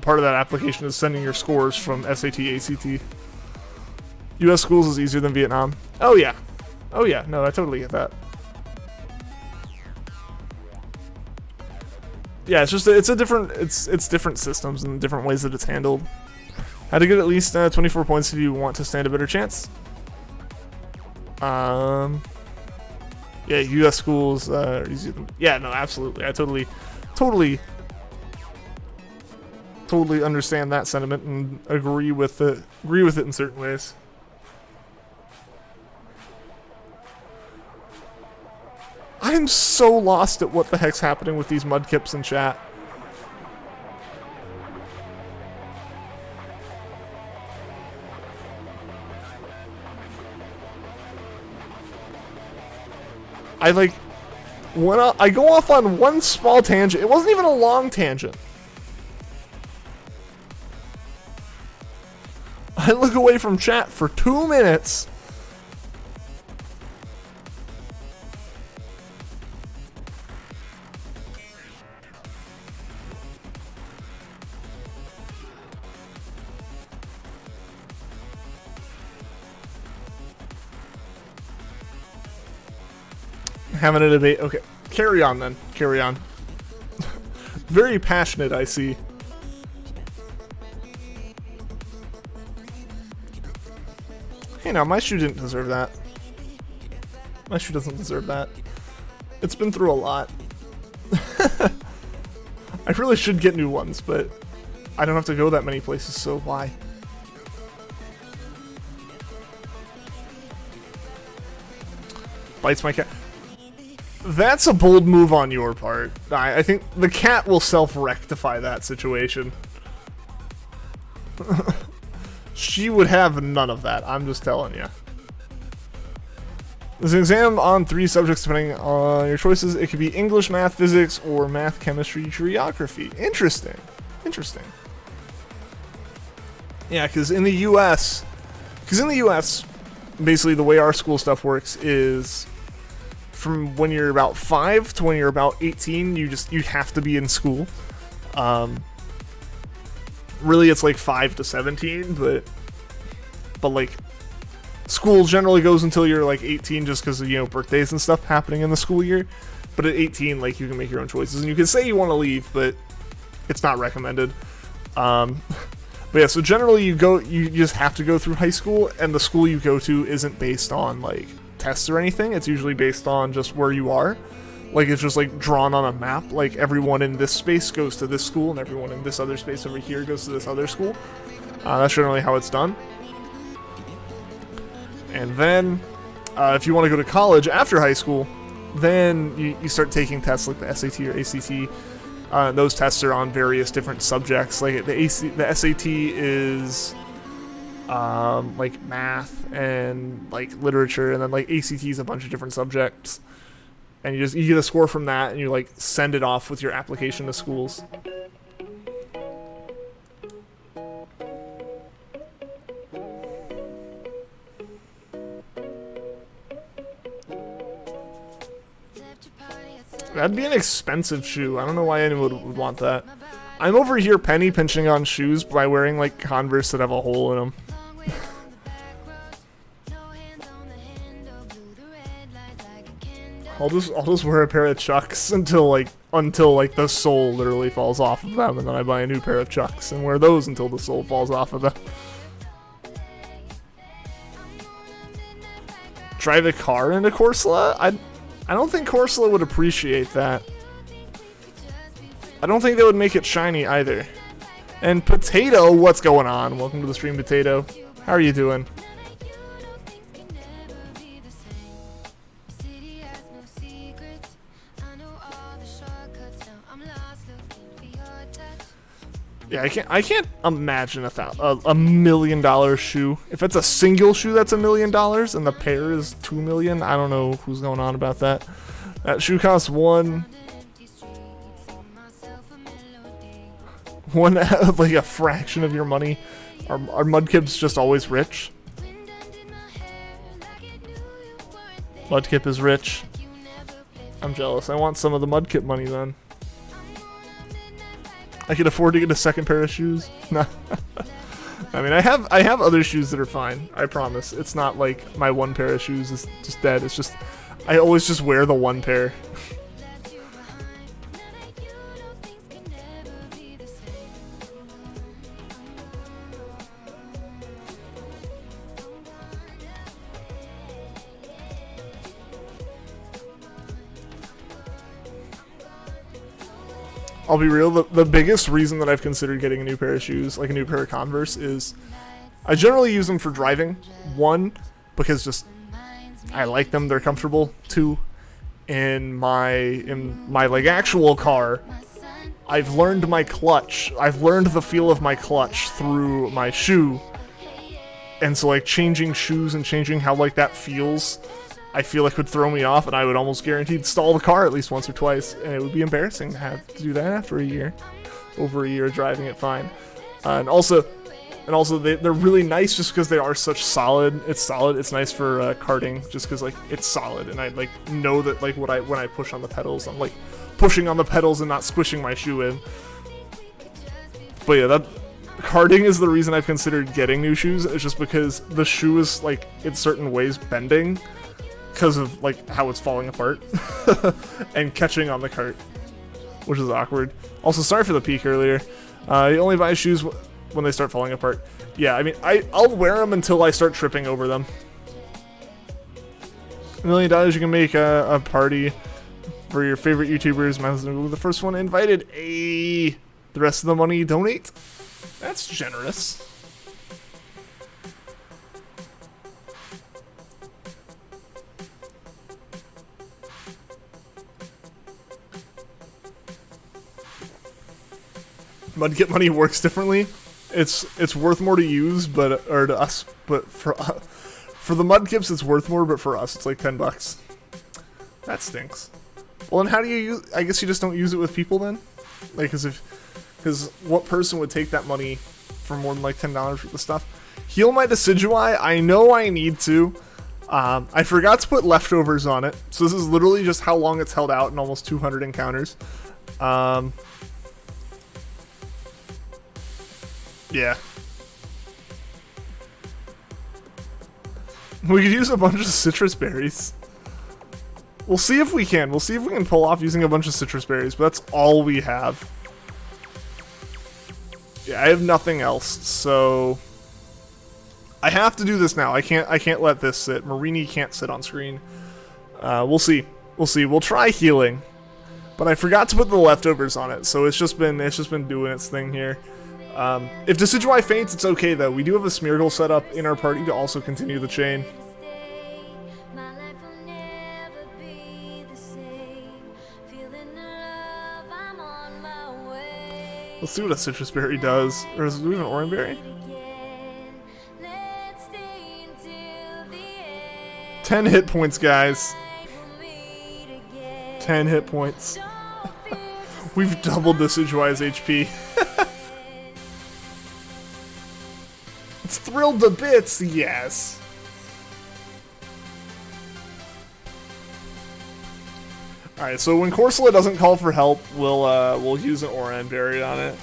Part of that application is sending your scores from SAT, ACT. U.S. schools is easier than Vietnam. Oh yeah. Oh yeah, no, I totally get that. Yeah, it's just it's different systems and different ways that it's handled. How to get at least 24 points if you want to stand a better chance. Yeah, U.S. schools are easier than, yeah, no, absolutely. I totally understand that sentiment and agree with it in certain ways. I'm so lost at what the heck's happening with these mudkips in chat. I go off on one small tangent. It wasn't even a long tangent. I look away from chat for 2 minutes. Having a debate. Okay, carry on then. Carry on. Very passionate, I see. Hey, now my shoe didn't deserve that. My shoe doesn't deserve that. It's been through a lot. I really should get new ones, but I don't have to go that many places, so why? Bites my cat. That's a bold move on your part. I think the cat will self-rectify that situation. She would have none of that, I'm just telling you. There's an exam on 3 subjects depending on your choices. It could be English, math, physics, or math, chemistry, geography. Interesting. Interesting. Yeah, because in the US, basically the way our school stuff works is from when you're about 5 to when you're about 18, you have to be in school. Really, it's like 5 to 17, but like school generally goes until you're like 18, just because of, you know, birthdays and stuff happening in the school year. But at 18, like, you can make your own choices, and you can say you want to leave, but it's not recommended. But yeah, so generally you just have to go through high school, and the school you go to isn't based on like tests or anything. It's usually based on just where you are. Like, it's just like drawn on a map. Like, everyone in this space goes to this school, and everyone in this other space over here goes to this other school. That's generally how it's done. And then, if you want to go to college after high school, then you start taking tests like the SAT or ACT. Those tests are on various different subjects. Like the SAT is like math and like literature, and then like ACT is a bunch of different subjects. And you get a score from that, and you like send it off with your application to schools. That'd be an expensive shoe. I don't know why anyone would want that. I'm over here penny pinching on shoes by wearing like Converse that have a hole in them. I'll just wear a pair of Chucks until the sole literally falls off of them, and then I buy a new pair of Chucks and wear those until the sole falls off of them. Drive a car into Corsola? I don't think Corsola would appreciate that. I don't think they would make it shiny either. And Potato, what's going on? Welcome to the stream, Potato. How are you doing? Yeah, I can't imagine a $1 million shoe. If it's a single shoe that's $1 million and the pair is $2 million, I don't know who's going on about that. That shoe costs one like a fraction of your money. Are Mudkip's just always rich? Mudkip is rich. I'm jealous. I want some of the Mudkip money then. I could afford to get a second pair of shoes. Nah. I mean, I have other shoes that are fine. I promise. It's not like my one pair of shoes is just dead. It's just I always just wear the one pair. I'll be real, the biggest reason that I've considered getting a new pair of shoes, like a new pair of Converse, is I generally use them for driving. One, because just I like them, they're comfortable. Two, in my like actual car, I've learned my clutch. I've learned the feel of my clutch through my shoe. And so like changing shoes and changing how like that feels, I feel like would throw me off, and I would almost guaranteed stall the car at least once or twice, and it would be embarrassing to have to do that after a year, over a year of driving it fine. And also they're really nice just because they are such solid. It's solid. It's nice for karting just because like it's solid, and I like know that like when I push on the pedals, I'm like pushing on the pedals and not squishing my shoe in. But yeah, that karting is the reason I've considered getting new shoes. It's just because the shoe is like in certain ways bending, because of like how it's falling apart and catching on the cart, which is awkward. Also, sorry for the peek earlier. You only buy shoes when they start falling apart. Yeah, I mean, I'll wear them until I start tripping over them. $1 million, you can make a party for your favorite YouTubers. The first one invited. The rest of the money donate. That's generous. Mudkip money works differently. It's worth more to use, or to us, but for the Mudkips it's worth more, but for us it's like $10. That stinks. Well, then how do you use? I guess you just don't use it with people then, like because what person would take that money for more than like $10 for the stuff? Heal my Decidueye. I know I need to. I forgot to put leftovers on it, so this is literally just how long it's held out in almost 200 encounters. Yeah. We could use a bunch of citrus berries. We'll see if we can. We'll see if we can pull off using a bunch of citrus berries, but that's all we have. Yeah, I have nothing else, so I have to do this now. I can't let this sit. Marini can't sit on screen. We'll see. We'll see. We'll try healing, but I forgot to put the leftovers on it, so it's just been doing its thing here. If Decidueye faints, it's okay though. We do have a Smeargle set up in our party to also continue the chain. Let's see what a citrus berry does. Or do we have an orange berry? 10 hit points, guys. 10 hit points. We've doubled Decidueye's HP. It's thrilled to bits, yes. Alright, so when Corsola doesn't call for help, we'll use an Oran Berry on it.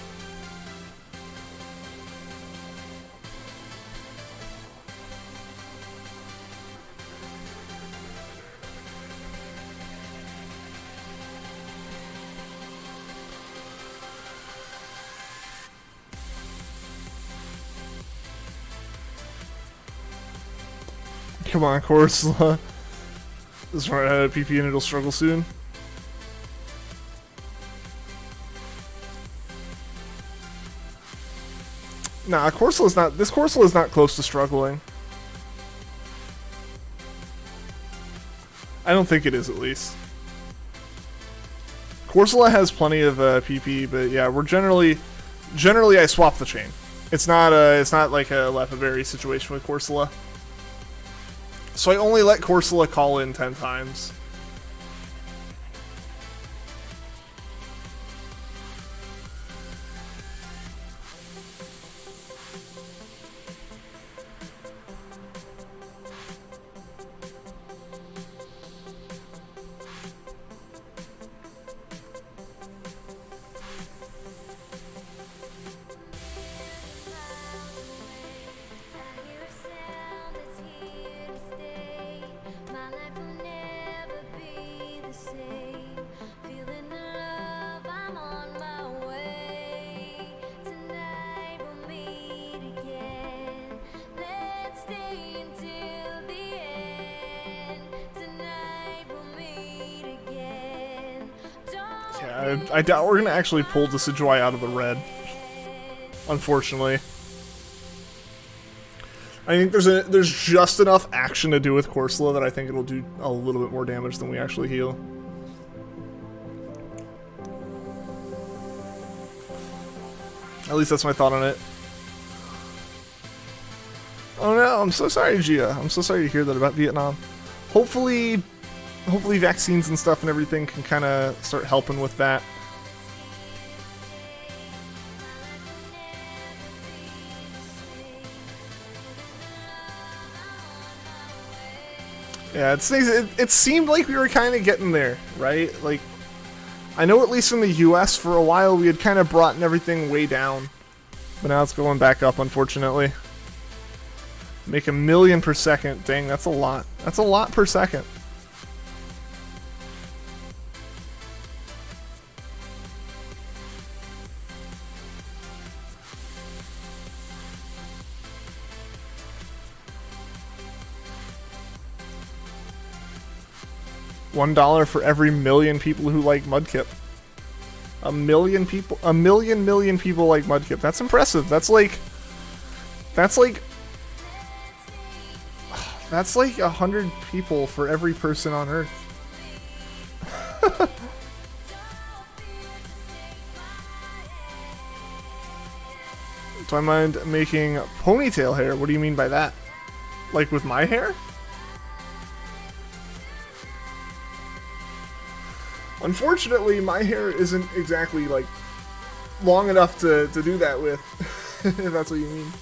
Come on, Corsola. This is right, PP and it'll struggle soon. Nah, Corsola's not. This Corsola is not close to struggling. I don't think it is, at least. Corsola has plenty of PP, but yeah, we're generally I swap the chain. It's not like a Lefaberry situation with Corsola. So I only let Corsola call in 10 times. I doubt we're gonna actually pull the Decidueye out of the red. Unfortunately. I think there's just enough action to do with Corsola that I think it'll do a little bit more damage than we actually heal. At least that's my thought on it. Oh no, I'm so sorry, Gia. I'm so sorry to hear that about Vietnam. Hopefully vaccines and stuff and everything can kind of start helping with that. Yeah, it seemed like we were kind of getting there, right? Like, I know at least in the US for a while we had kind of brought everything way down, but now it's going back up, unfortunately. Make 1 million per second. Dang, that's a lot. That's a lot per second. $1 for every 1 million people who like Mudkip. 1 million people, 1 million people like Mudkip. That's impressive. That's like 100 people for every person on Earth. Do I mind making ponytail hair? What do you mean by that? Like with my hair? Unfortunately, my hair isn't exactly, like, long enough to do that with, if that's what you mean.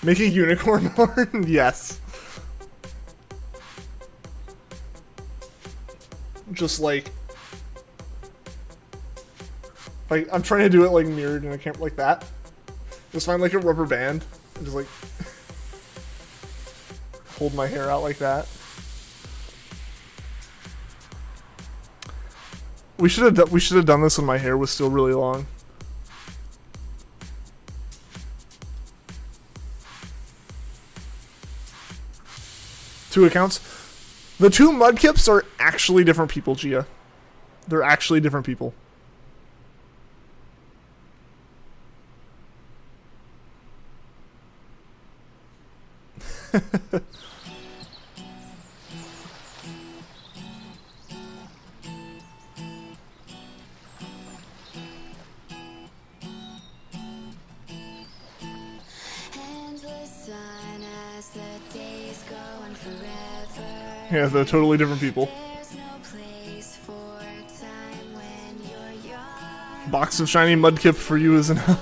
Make a unicorn horn? Yes. Just like I'm trying to do it like mirrored and I can't, like that. Just find like a rubber band and just like hold my hair out like that. We should have done this when my hair was still really long. Two accounts. The two Mudkips are actually different people, Gia. They're actually different people. Yeah, they're totally different people. Box of shiny Mudkip for you is enough.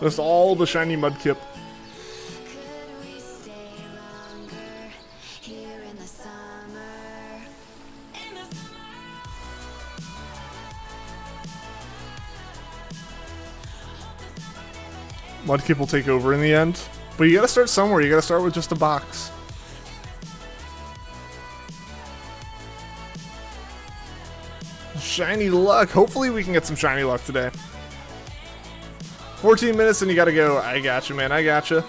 That's all the shiny Mudkip. Mudkip will take over in the end. But you gotta start somewhere. You gotta start with just a box. Shiny luck. Hopefully we can get some shiny luck today. 14 minutes and you gotta go. I gotcha, man. I gotcha.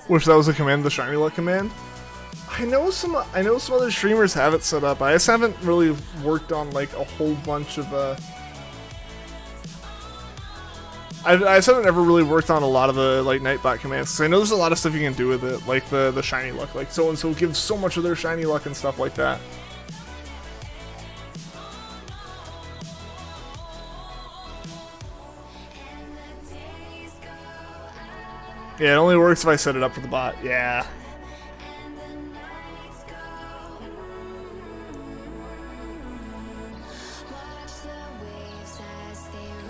Wish that was a command, the shiny luck command. I know some other streamers have it set up. I just haven't really worked on like a whole bunch of I just haven't ever really worked on a lot of the like Nightbot commands. 'Cause I know there's a lot of stuff you can do with it, like the shiny luck, like so and so gives so much of their shiny luck and stuff like that. Yeah, it only works if I set it up for the bot. Yeah.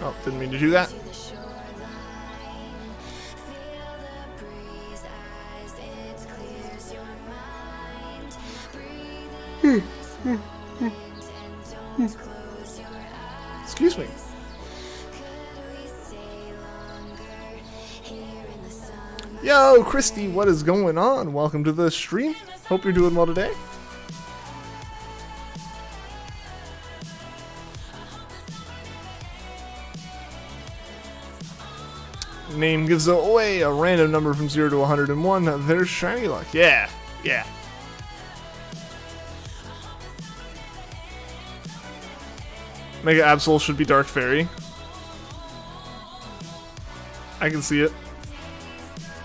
Oh, didn't mean to do that. Excuse me. Yo, Christy, what is going on? Welcome to the stream. Hope you're doing well today. Name gives away a random number from 0 to 101. There's shiny luck. Yeah, yeah. Mega Absol should be Dark Fairy. I can see it.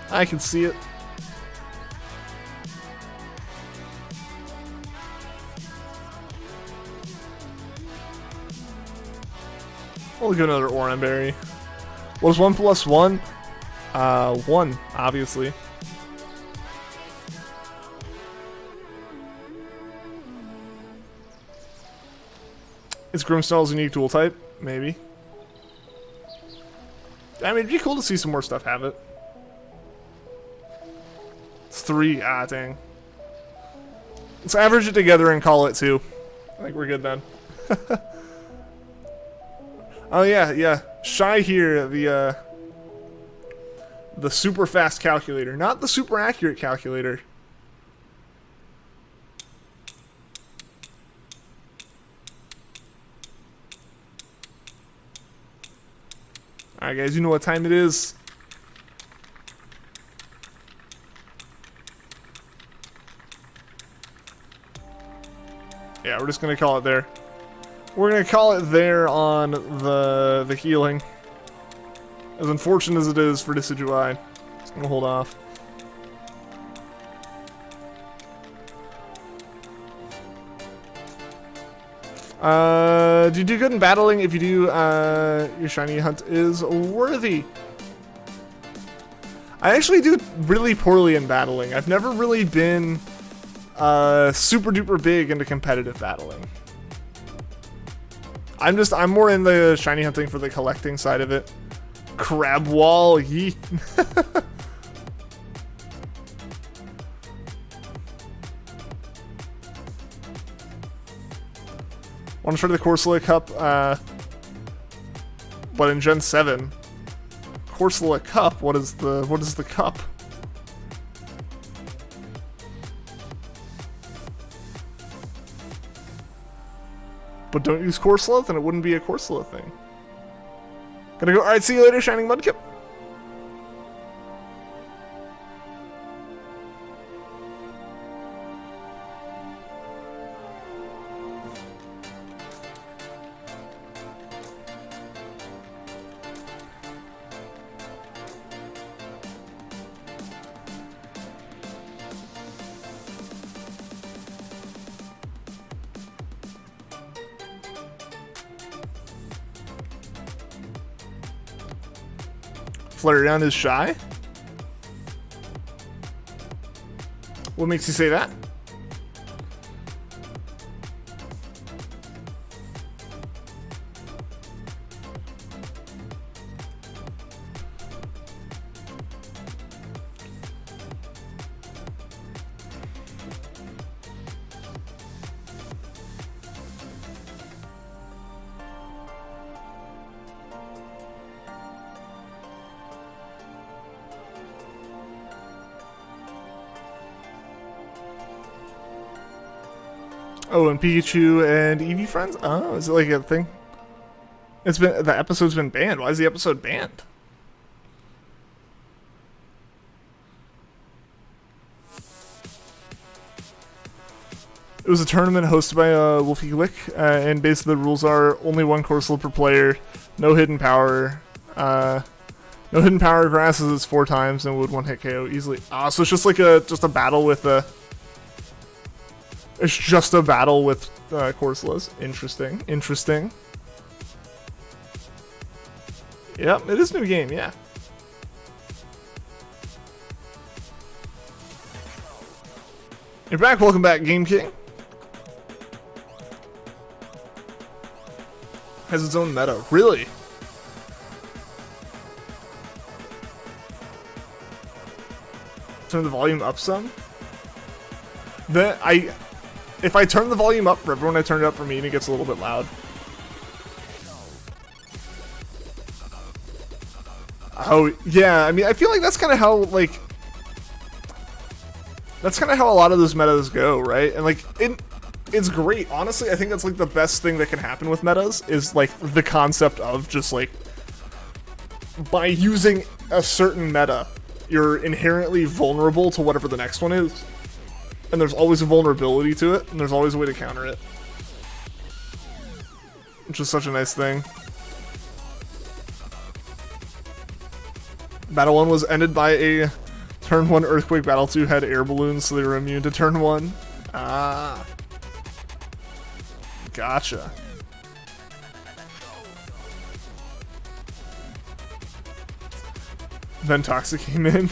I can see it. We'll get another Oran Berry. What is 1 plus 1? 1, obviously. Is Grimmsnarl's unique dual type? Maybe. I mean, it'd be cool to see some more stuff have it. It's 3. Ah, dang. Let's average it together and call it 2. I think we're good then. Oh yeah, yeah. Shy here, the super fast calculator, not the super accurate calculator. Alright guys, you know what time it is. Yeah, we're just gonna call it there. We're gonna call it there on the healing. As unfortunate as it is for Decidueye, just gonna hold off. Do you do good in battling? If you do, your shiny hunt is worthy. I actually do really poorly in battling. I've never really been super duper big into competitive battling. I'm more in the shiny hunting for the collecting side of it. Crab wall, yee. Want to try the Corsola Cup, but in Gen 7. Corsola Cup, what is the cup? But don't use Corsola, then it wouldn't be a Corsola thing. Gonna go, alright, see you later, Shining Mudkip. Flareon is shy? What makes you say that? Oh, and Pikachu and Eevee friends? Oh, is it like a thing? The episode's been banned. Why is the episode banned? It was a tournament hosted by Wolfie Glick, and basically the rules are only one Corsola per player, no hidden power, no hidden power, grasses it's 4 times, and would 1-hit KO easily. So it's just like a battle with it's just a battle with Corsolas. Interesting, interesting. Yep, it is a new game, yeah. You're back, welcome back, Game King. Has its own meta. Really? Turn the volume up some? If I turn the volume up for everyone, I turn it up for me and it gets a little bit loud. Oh, yeah, I mean, I feel like that's kind of how, like... That's kind of how a lot of those metas go, right? And, like, it's great. Honestly, I think that's, like, the best thing that can happen with metas is, like, the concept of just, like... By using a certain meta, you're inherently vulnerable to whatever the next one is. And there's always a vulnerability to it, and there's always a way to counter it. Which is such a nice thing. Battle 1 was ended by a turn 1 earthquake. Battle 2 had air balloons, so they were immune to turn 1. Ah. Gotcha. Then Toxic came in.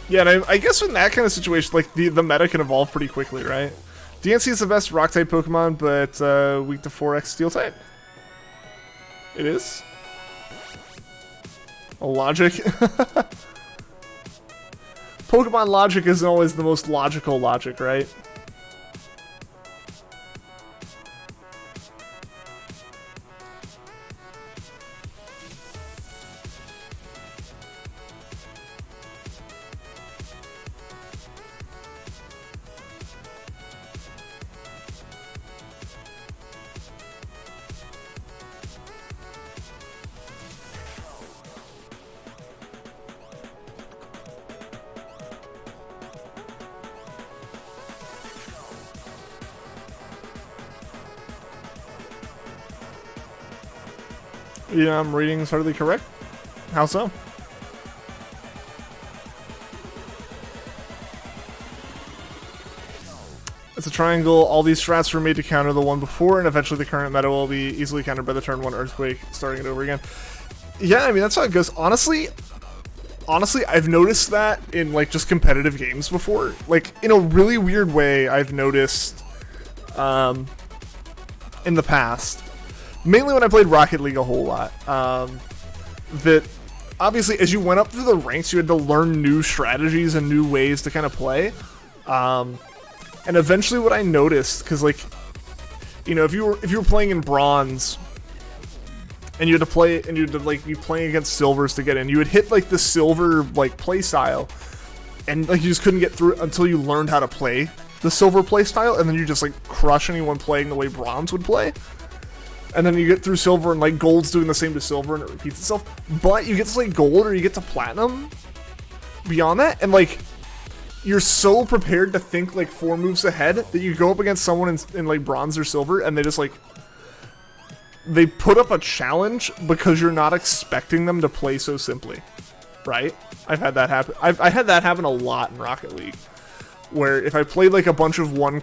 Yeah, and I guess in that kind of situation, like, the meta can evolve pretty quickly, right? DNC is the best Rock-type Pokemon, but weak to 4x Steel-type. It is? Logic? Pokemon logic isn't always the most logical logic, right? Yeah, I'm reading is hardly correct. How so? It's a triangle. All these strats were made to counter the one before, and eventually the current meta will be easily countered by the turn 1 earthquake, starting it over again. Yeah, I mean, that's how it goes. Honestly, I've noticed that in, like, just competitive games before. Like, in a really weird way, I've noticed in the past, mainly when I played Rocket League a whole lot, that obviously as you went up through the ranks, you had to learn new strategies and new ways to kind of play. And eventually what I noticed, because, like, you know, if you were playing in bronze and you had to play, and you had to, like, be playing against silvers to get in, you would hit, like, the silver, like, play style, and, like, you just couldn't get through it until you learned how to play the silver play style, and then you just, like, crush anyone playing the way bronze would play. And then you get through silver, and, like, gold's doing the same to silver, and it repeats itself. But you get to, like, gold, or you get to platinum beyond that, and, like, you're so prepared to think, like, 4 moves ahead that you go up against someone in like, bronze or silver, and they just, like, they put up a challenge because you're not expecting them to play so simply, right? I've had that happen. I had that happen a lot in Rocket League, where if I played, like, a bunch of one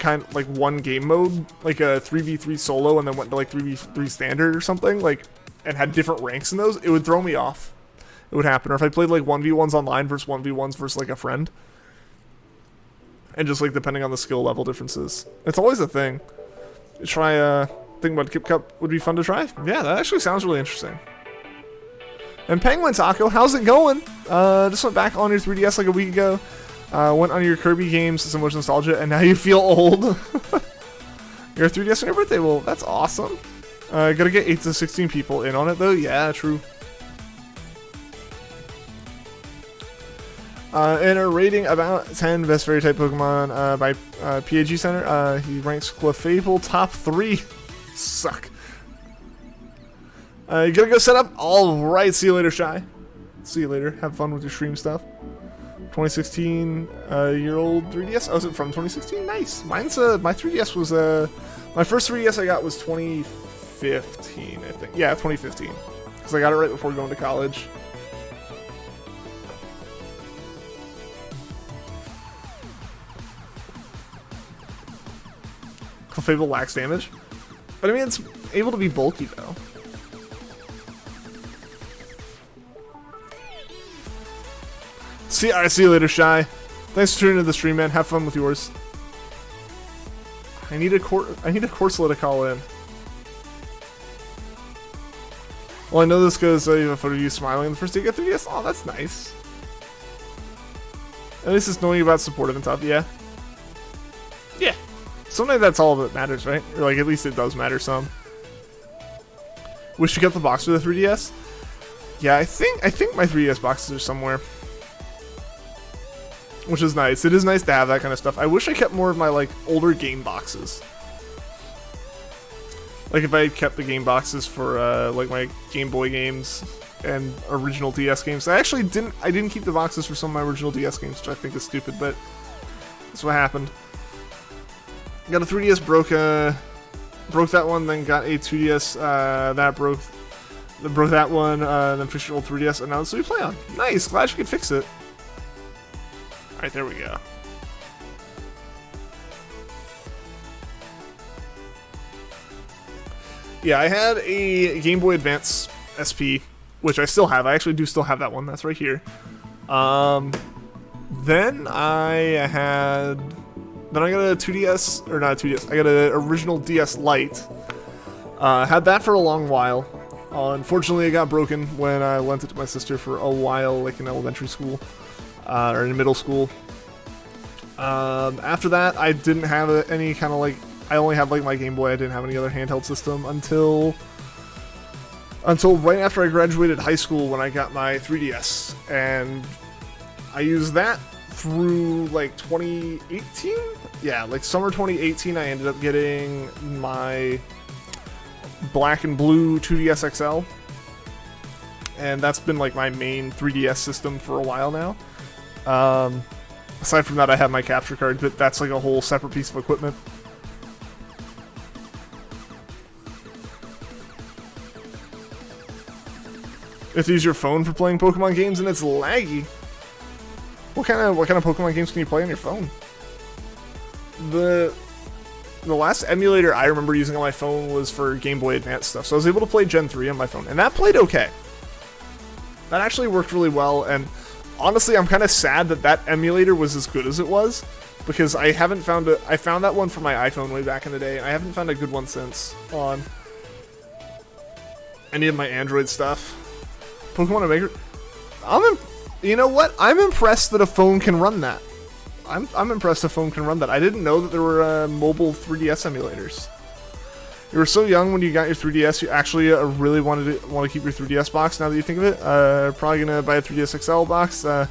game mode, like a 3v3 solo, and then went to, like, 3v3 standard or something, like, and had different ranks in those, it would throw me off. It would happen. Or if I played, like, 1v1s online versus 1v1s versus, like, a friend, and just, like, depending on the skill level differences, it's always a thing. Try think about Kip Cup would be fun to try. Yeah, that actually sounds really interesting. And Penguin Taco, how's it going? Just went back on your 3DS like a week ago. Went on your Kirby games, so much nostalgia, and now you feel old. Your 3DS on your birthday? Well, that's awesome. Gotta get 8 to 16 people in on it, though. Yeah, true. In a rating about 10 best fairy type Pokemon by PAG Center, he ranks Clefable top 3. Suck. You gotta go set up? Alright, see you later, Shy. See you later. Have fun with your stream stuff. 2016 year old 3DS. Oh, is it from 2016? Nice. Mine's my 3DS was my first 3DS I got was 2015, I think. Yeah, 2015. Because I got it right before going to college. Clefable lacks damage. But I mean, it's able to be bulky, though. Alright, see you later, Shy. Thanks for tuning into the stream, man. Have fun with yours. I need a Corsola to call in. Well, I know this because I have a photo of you smiling the first day you get 3DS. Oh, that's nice. At least it's knowing about supportive and stuff, yeah. Yeah. Sometimes that's all that matters, right? Or like, at least it does matter some. Wish you kept the box for the 3DS? Yeah, I think my 3DS boxes are somewhere. Which is nice. It is nice to have that kind of stuff. I wish I kept more of my, like, older game boxes. Like, if I had kept the game boxes for, like, my Game Boy games and original DS games. I didn't keep the boxes for some of my original DS games, which I think is stupid, but that's what happened. Got a 3DS, broke that one, then got a 2DS, that broke that one, then fixed your old 3DS, and now that's what we play on. Nice, glad you could fix it. Alright, there we go. Yeah, I had a Game Boy Advance SP, which I still have. I actually do still have that one. That's right here. Then I got a 2DS, or not a 2DS, I got an original DS Lite. Had that for a long while. Unfortunately, it got broken when I lent it to my sister for a while, like in elementary school. Or in middle school. After that, I didn't have any kind of like, I only had like my Game Boy. I didn't have any other handheld system until right after I graduated high school when I got my 3DS, and I used that through like 2018. Yeah, like summer 2018, I ended up getting my black and blue 2DS XL, and that's been like my main 3DS system for a while now. Aside from that, I have my capture card, but that's like a whole separate piece of equipment. You have to use your phone for playing Pokemon games, and it's laggy. What kind of Pokemon games can you play on your phone? The last emulator I remember using on my phone was for Game Boy Advance stuff, so I was able to play Gen 3 on my phone, and that played okay. That actually worked really well, and honestly, I'm kind of sad that emulator was as good as it was, because I found that one for my iPhone way back in the day, and I haven't found a good one since on any of my Android stuff. Pokemon Maker, you know what? I'm impressed that a phone can run that. I'm impressed a phone can run that. I didn't know that there were mobile 3DS emulators. You were so young when you got your 3DS. You actually really want to keep your 3DS box. Now that you think of it, probably gonna buy a 3DS XL box. That's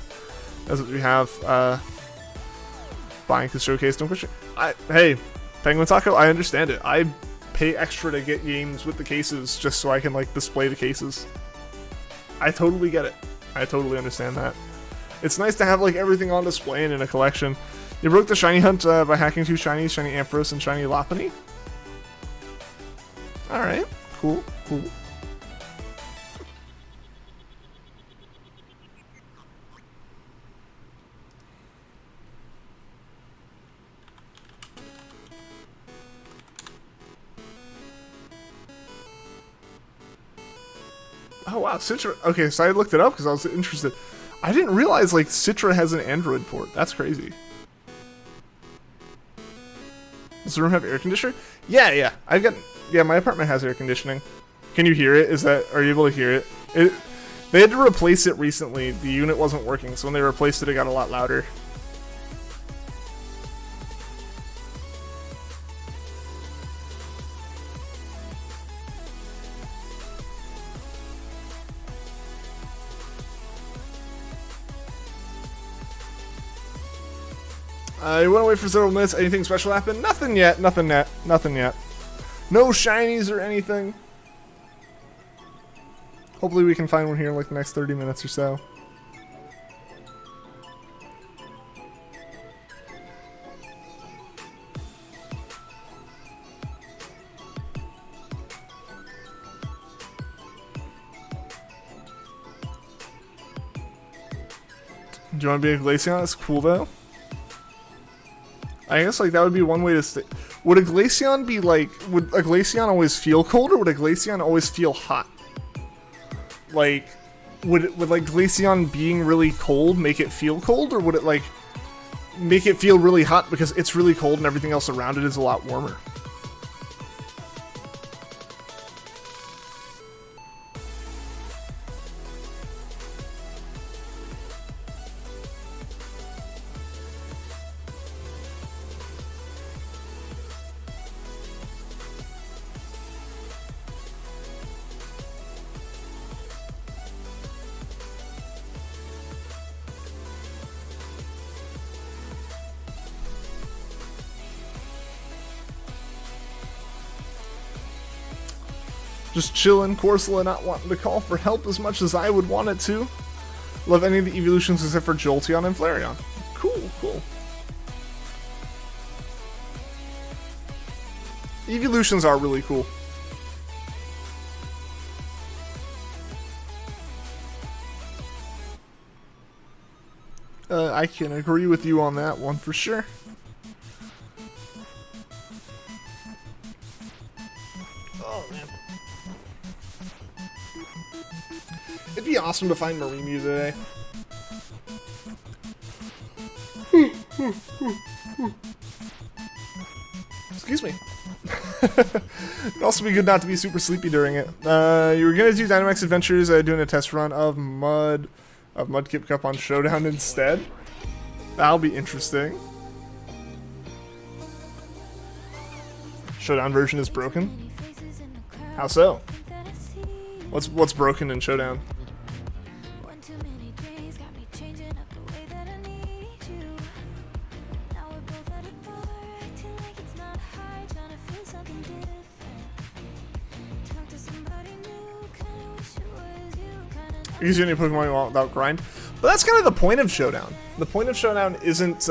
what we have. Buying the showcase. Don't question. Hey, Penguin Taco. I understand it. I pay extra to get games with the cases just so I can like display the cases. I totally get it. I totally understand that. It's nice to have like everything on display and in a collection. You broke the shiny hunt by hacking 2 shinies, shiny Ampharos and shiny Lopunny. Alright, cool. Oh wow, Citra. Okay, so I looked it up because I was interested. I didn't realize like Citra has an Android port. That's crazy. Does the room have air conditioner? Yeah. My apartment has air conditioning. Can you hear it? Are you able to hear it? They had to replace it recently. The unit wasn't working, so when they replaced it, it got a lot louder. I went away for several minutes. Anything special happened? Nothing yet. Nothing yet. Nothing yet. No shinies or anything. Hopefully we can find one here in like the next 30 minutes or so. Do you want to be a Glaceon? That's cool though. I guess like that would be one way to stay. Would a Glaceon be like, would a Glaceon always feel cold or would a Glaceon always feel hot? Like, would like Glaceon being really cold make it feel cold, or would it like make it feel really hot because it's really cold and everything else around it is a lot warmer? Just chillin', Corsola not wanting to call for help as much as I would want it to. Love any of the evolutions except for Jolteon and Flareon. Cool, cool. Evolutions are really cool. I can agree with you on that one for sure. Oh, man. It'd be awesome to find MARENIE today. Excuse me. It'd also be good not to be super sleepy during it. You were gonna do Dynamax Adventures, doing a test run of Mudkip Cup on Showdown instead. That'll be interesting. Showdown version is broken. How so? What's broken in Showdown? Use any Pokemon you want without grind. But that's kind of the point of Showdown. The point of Showdown isn't.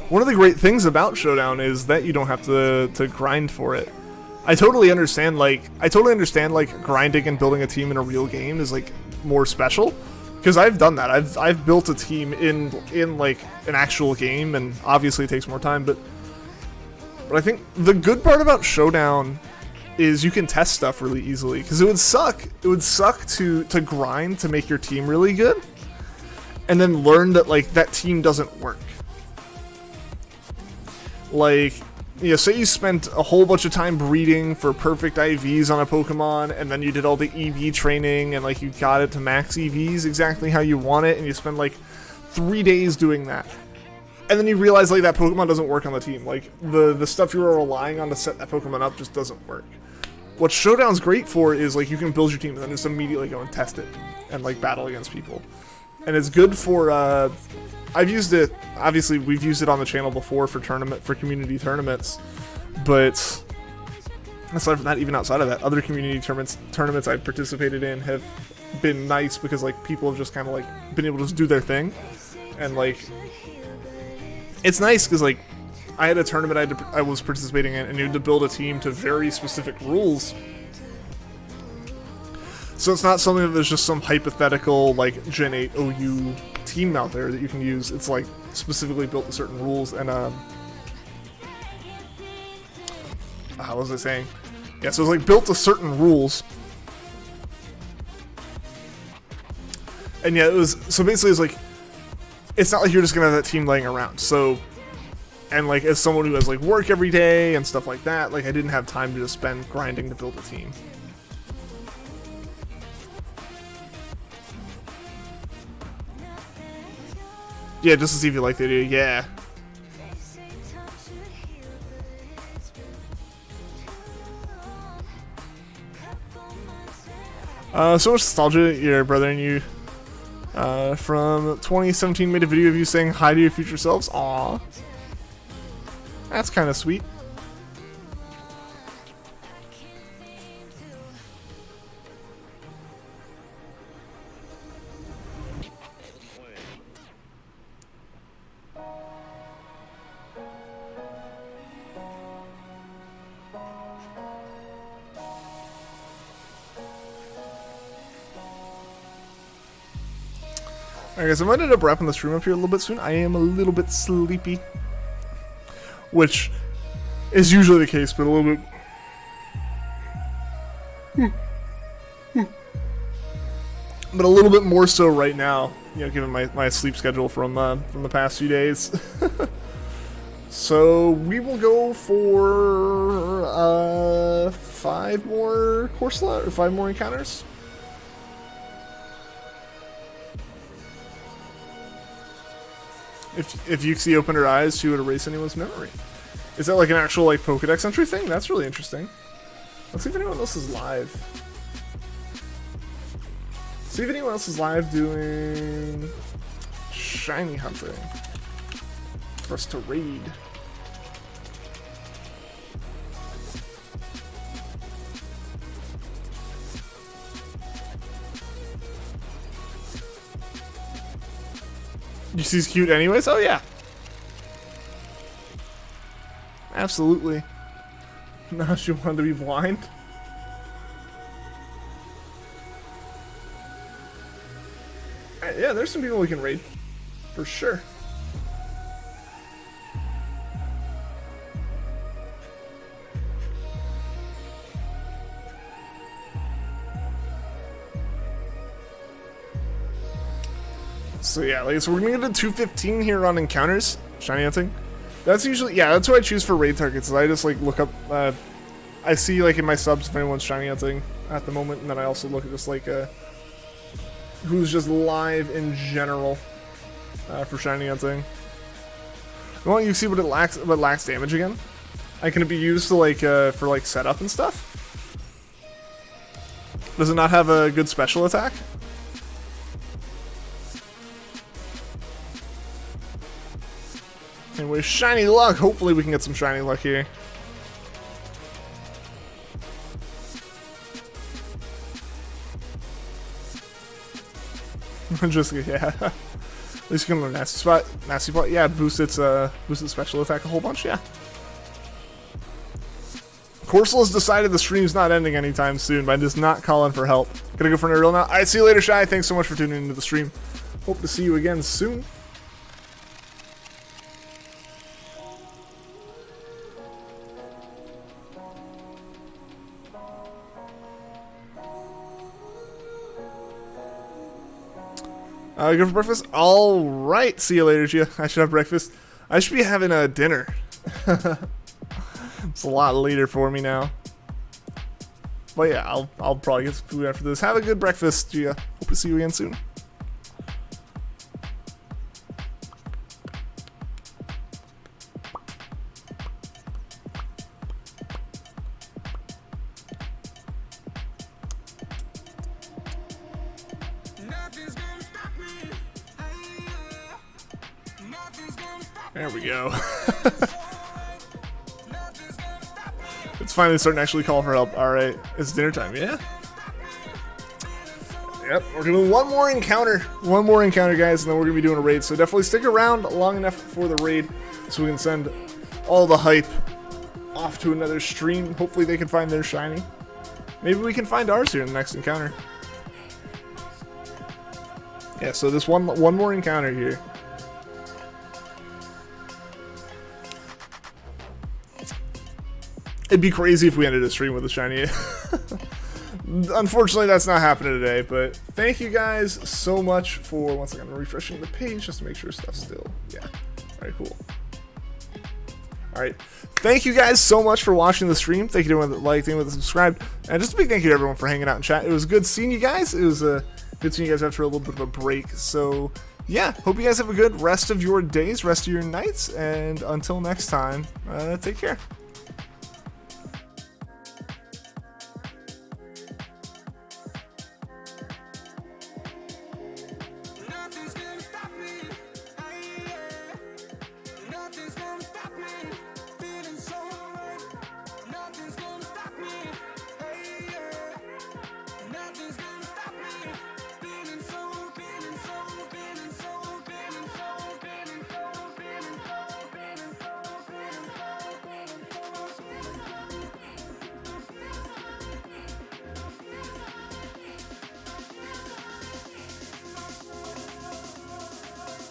One of the great things about Showdown is that you don't have to grind for it. I totally understand. Like grinding and building a team in a real game is like more special, because I've done that. I've built a team in like an actual game, and obviously it takes more time. But I think the good part about Showdown is you can test stuff really easily, because it would suck to grind to make your team really good and then learn that like that team doesn't work. Like, you know, say you spent a whole bunch of time breeding for perfect IVs on a Pokemon, and then you did all the EV training and like you got it to max EVs exactly how you want it, and you spend like 3 days doing that. And then you realize like that Pokemon doesn't work on the team. Like the stuff you were relying on to set that Pokemon up just doesn't work. What Showdown's great for is like you can build your team and then just immediately go and test it and like battle against people. And it's good for I've used it, obviously we've used it on the channel before for community tournaments, but aside from that, even outside of that, other community tournaments I've participated in have been nice, because like people have just kind of like been able to just do their thing. And like it's nice because like I had a tournament I was participating in, and you had to build a team to very specific rules. So it's not something that there's just some hypothetical like Gen 8 OU team out there that you can use. It's like specifically built to certain rules. And what was I saying? Yeah, so it's like built to certain rules. And yeah, so basically it's like, it's not like you're just gonna have that team laying around. So, and like as someone who has like work every day and stuff like that, like I didn't have time to just spend grinding to build a team. Yeah, just to see if you like the idea. Yeah. So much nostalgia, your brother and you from 2017 made a video of you saying hi to your future selves. Aww. That's kind of sweet. Alright guys, I might end up wrapping the stream up here a little bit soon. I am a little bit sleepy. Which is usually the case, but a little bit more so right now, you know, given my sleep schedule from the past few days. So we will go for 5 more Corsola, or 5 more encounters. If Yuxi opened her eyes, she would erase anyone's memory. Is that like an actual like Pokedex entry thing? That's really interesting. Let's see if anyone else is live. See if anyone else is live doing shiny hunting for us to raid. You see, he's cute anyways? Oh, yeah. Absolutely. Now she wanted to be blind. Yeah, there's some people we can raid. For sure. So yeah, like, so we're gonna get to 215 here on encounters, shiny hunting. That's usually, yeah, that's what I choose for raid targets. Is I just like look up, I see like in my subs if anyone's shiny hunting at the moment, and then I also look at just like who's just live in general for shiny hunting. I want you to see what it lacks damage again. Can it be used to like for like setup and stuff? Does it not have a good special attack? Anyway, shiny luck. Hopefully we can get some shiny luck here. Just, yeah. At least you can learn nasty spot. Nasty spot, yeah, boost its special attack a whole bunch, yeah. Corsola's decided the stream's not ending anytime soon, but is not calling for help. Gonna go for an aerial now. Alright, see you later, Shy. Thanks so much for tuning into the stream. Hope to see you again soon. Go for breakfast? Alright, see you later, Gia. I should have breakfast. I should be having a dinner. It's a lot later for me now. But yeah, I'll probably get some food after this. Have a good breakfast, Gia. Hope to see you again soon. There we go. It's finally starting to actually call for help. Alright, it's dinner time, yeah? Yep, we're doing one more encounter. One more encounter, guys, and then we're going to be doing a raid. So definitely stick around long enough for the raid so we can send all the hype off to another stream. Hopefully they can find their shiny. Maybe we can find ours here in the next encounter. Yeah, so this one more encounter here. It'd be crazy if we ended a stream with a shiny. Unfortunately, that's not happening today, but thank you guys so much for, once again, refreshing the page just to make sure stuff's still, yeah. Alright, cool. Alright, thank you guys so much for watching the stream. Thank you to everyone that liked, anyone that subscribed, and just a big thank you to everyone for hanging out in chat. It was good seeing you guys. It was good seeing you guys after a little bit of a break, so yeah, hope you guys have a good rest of your days, rest of your nights, and until next time, take care.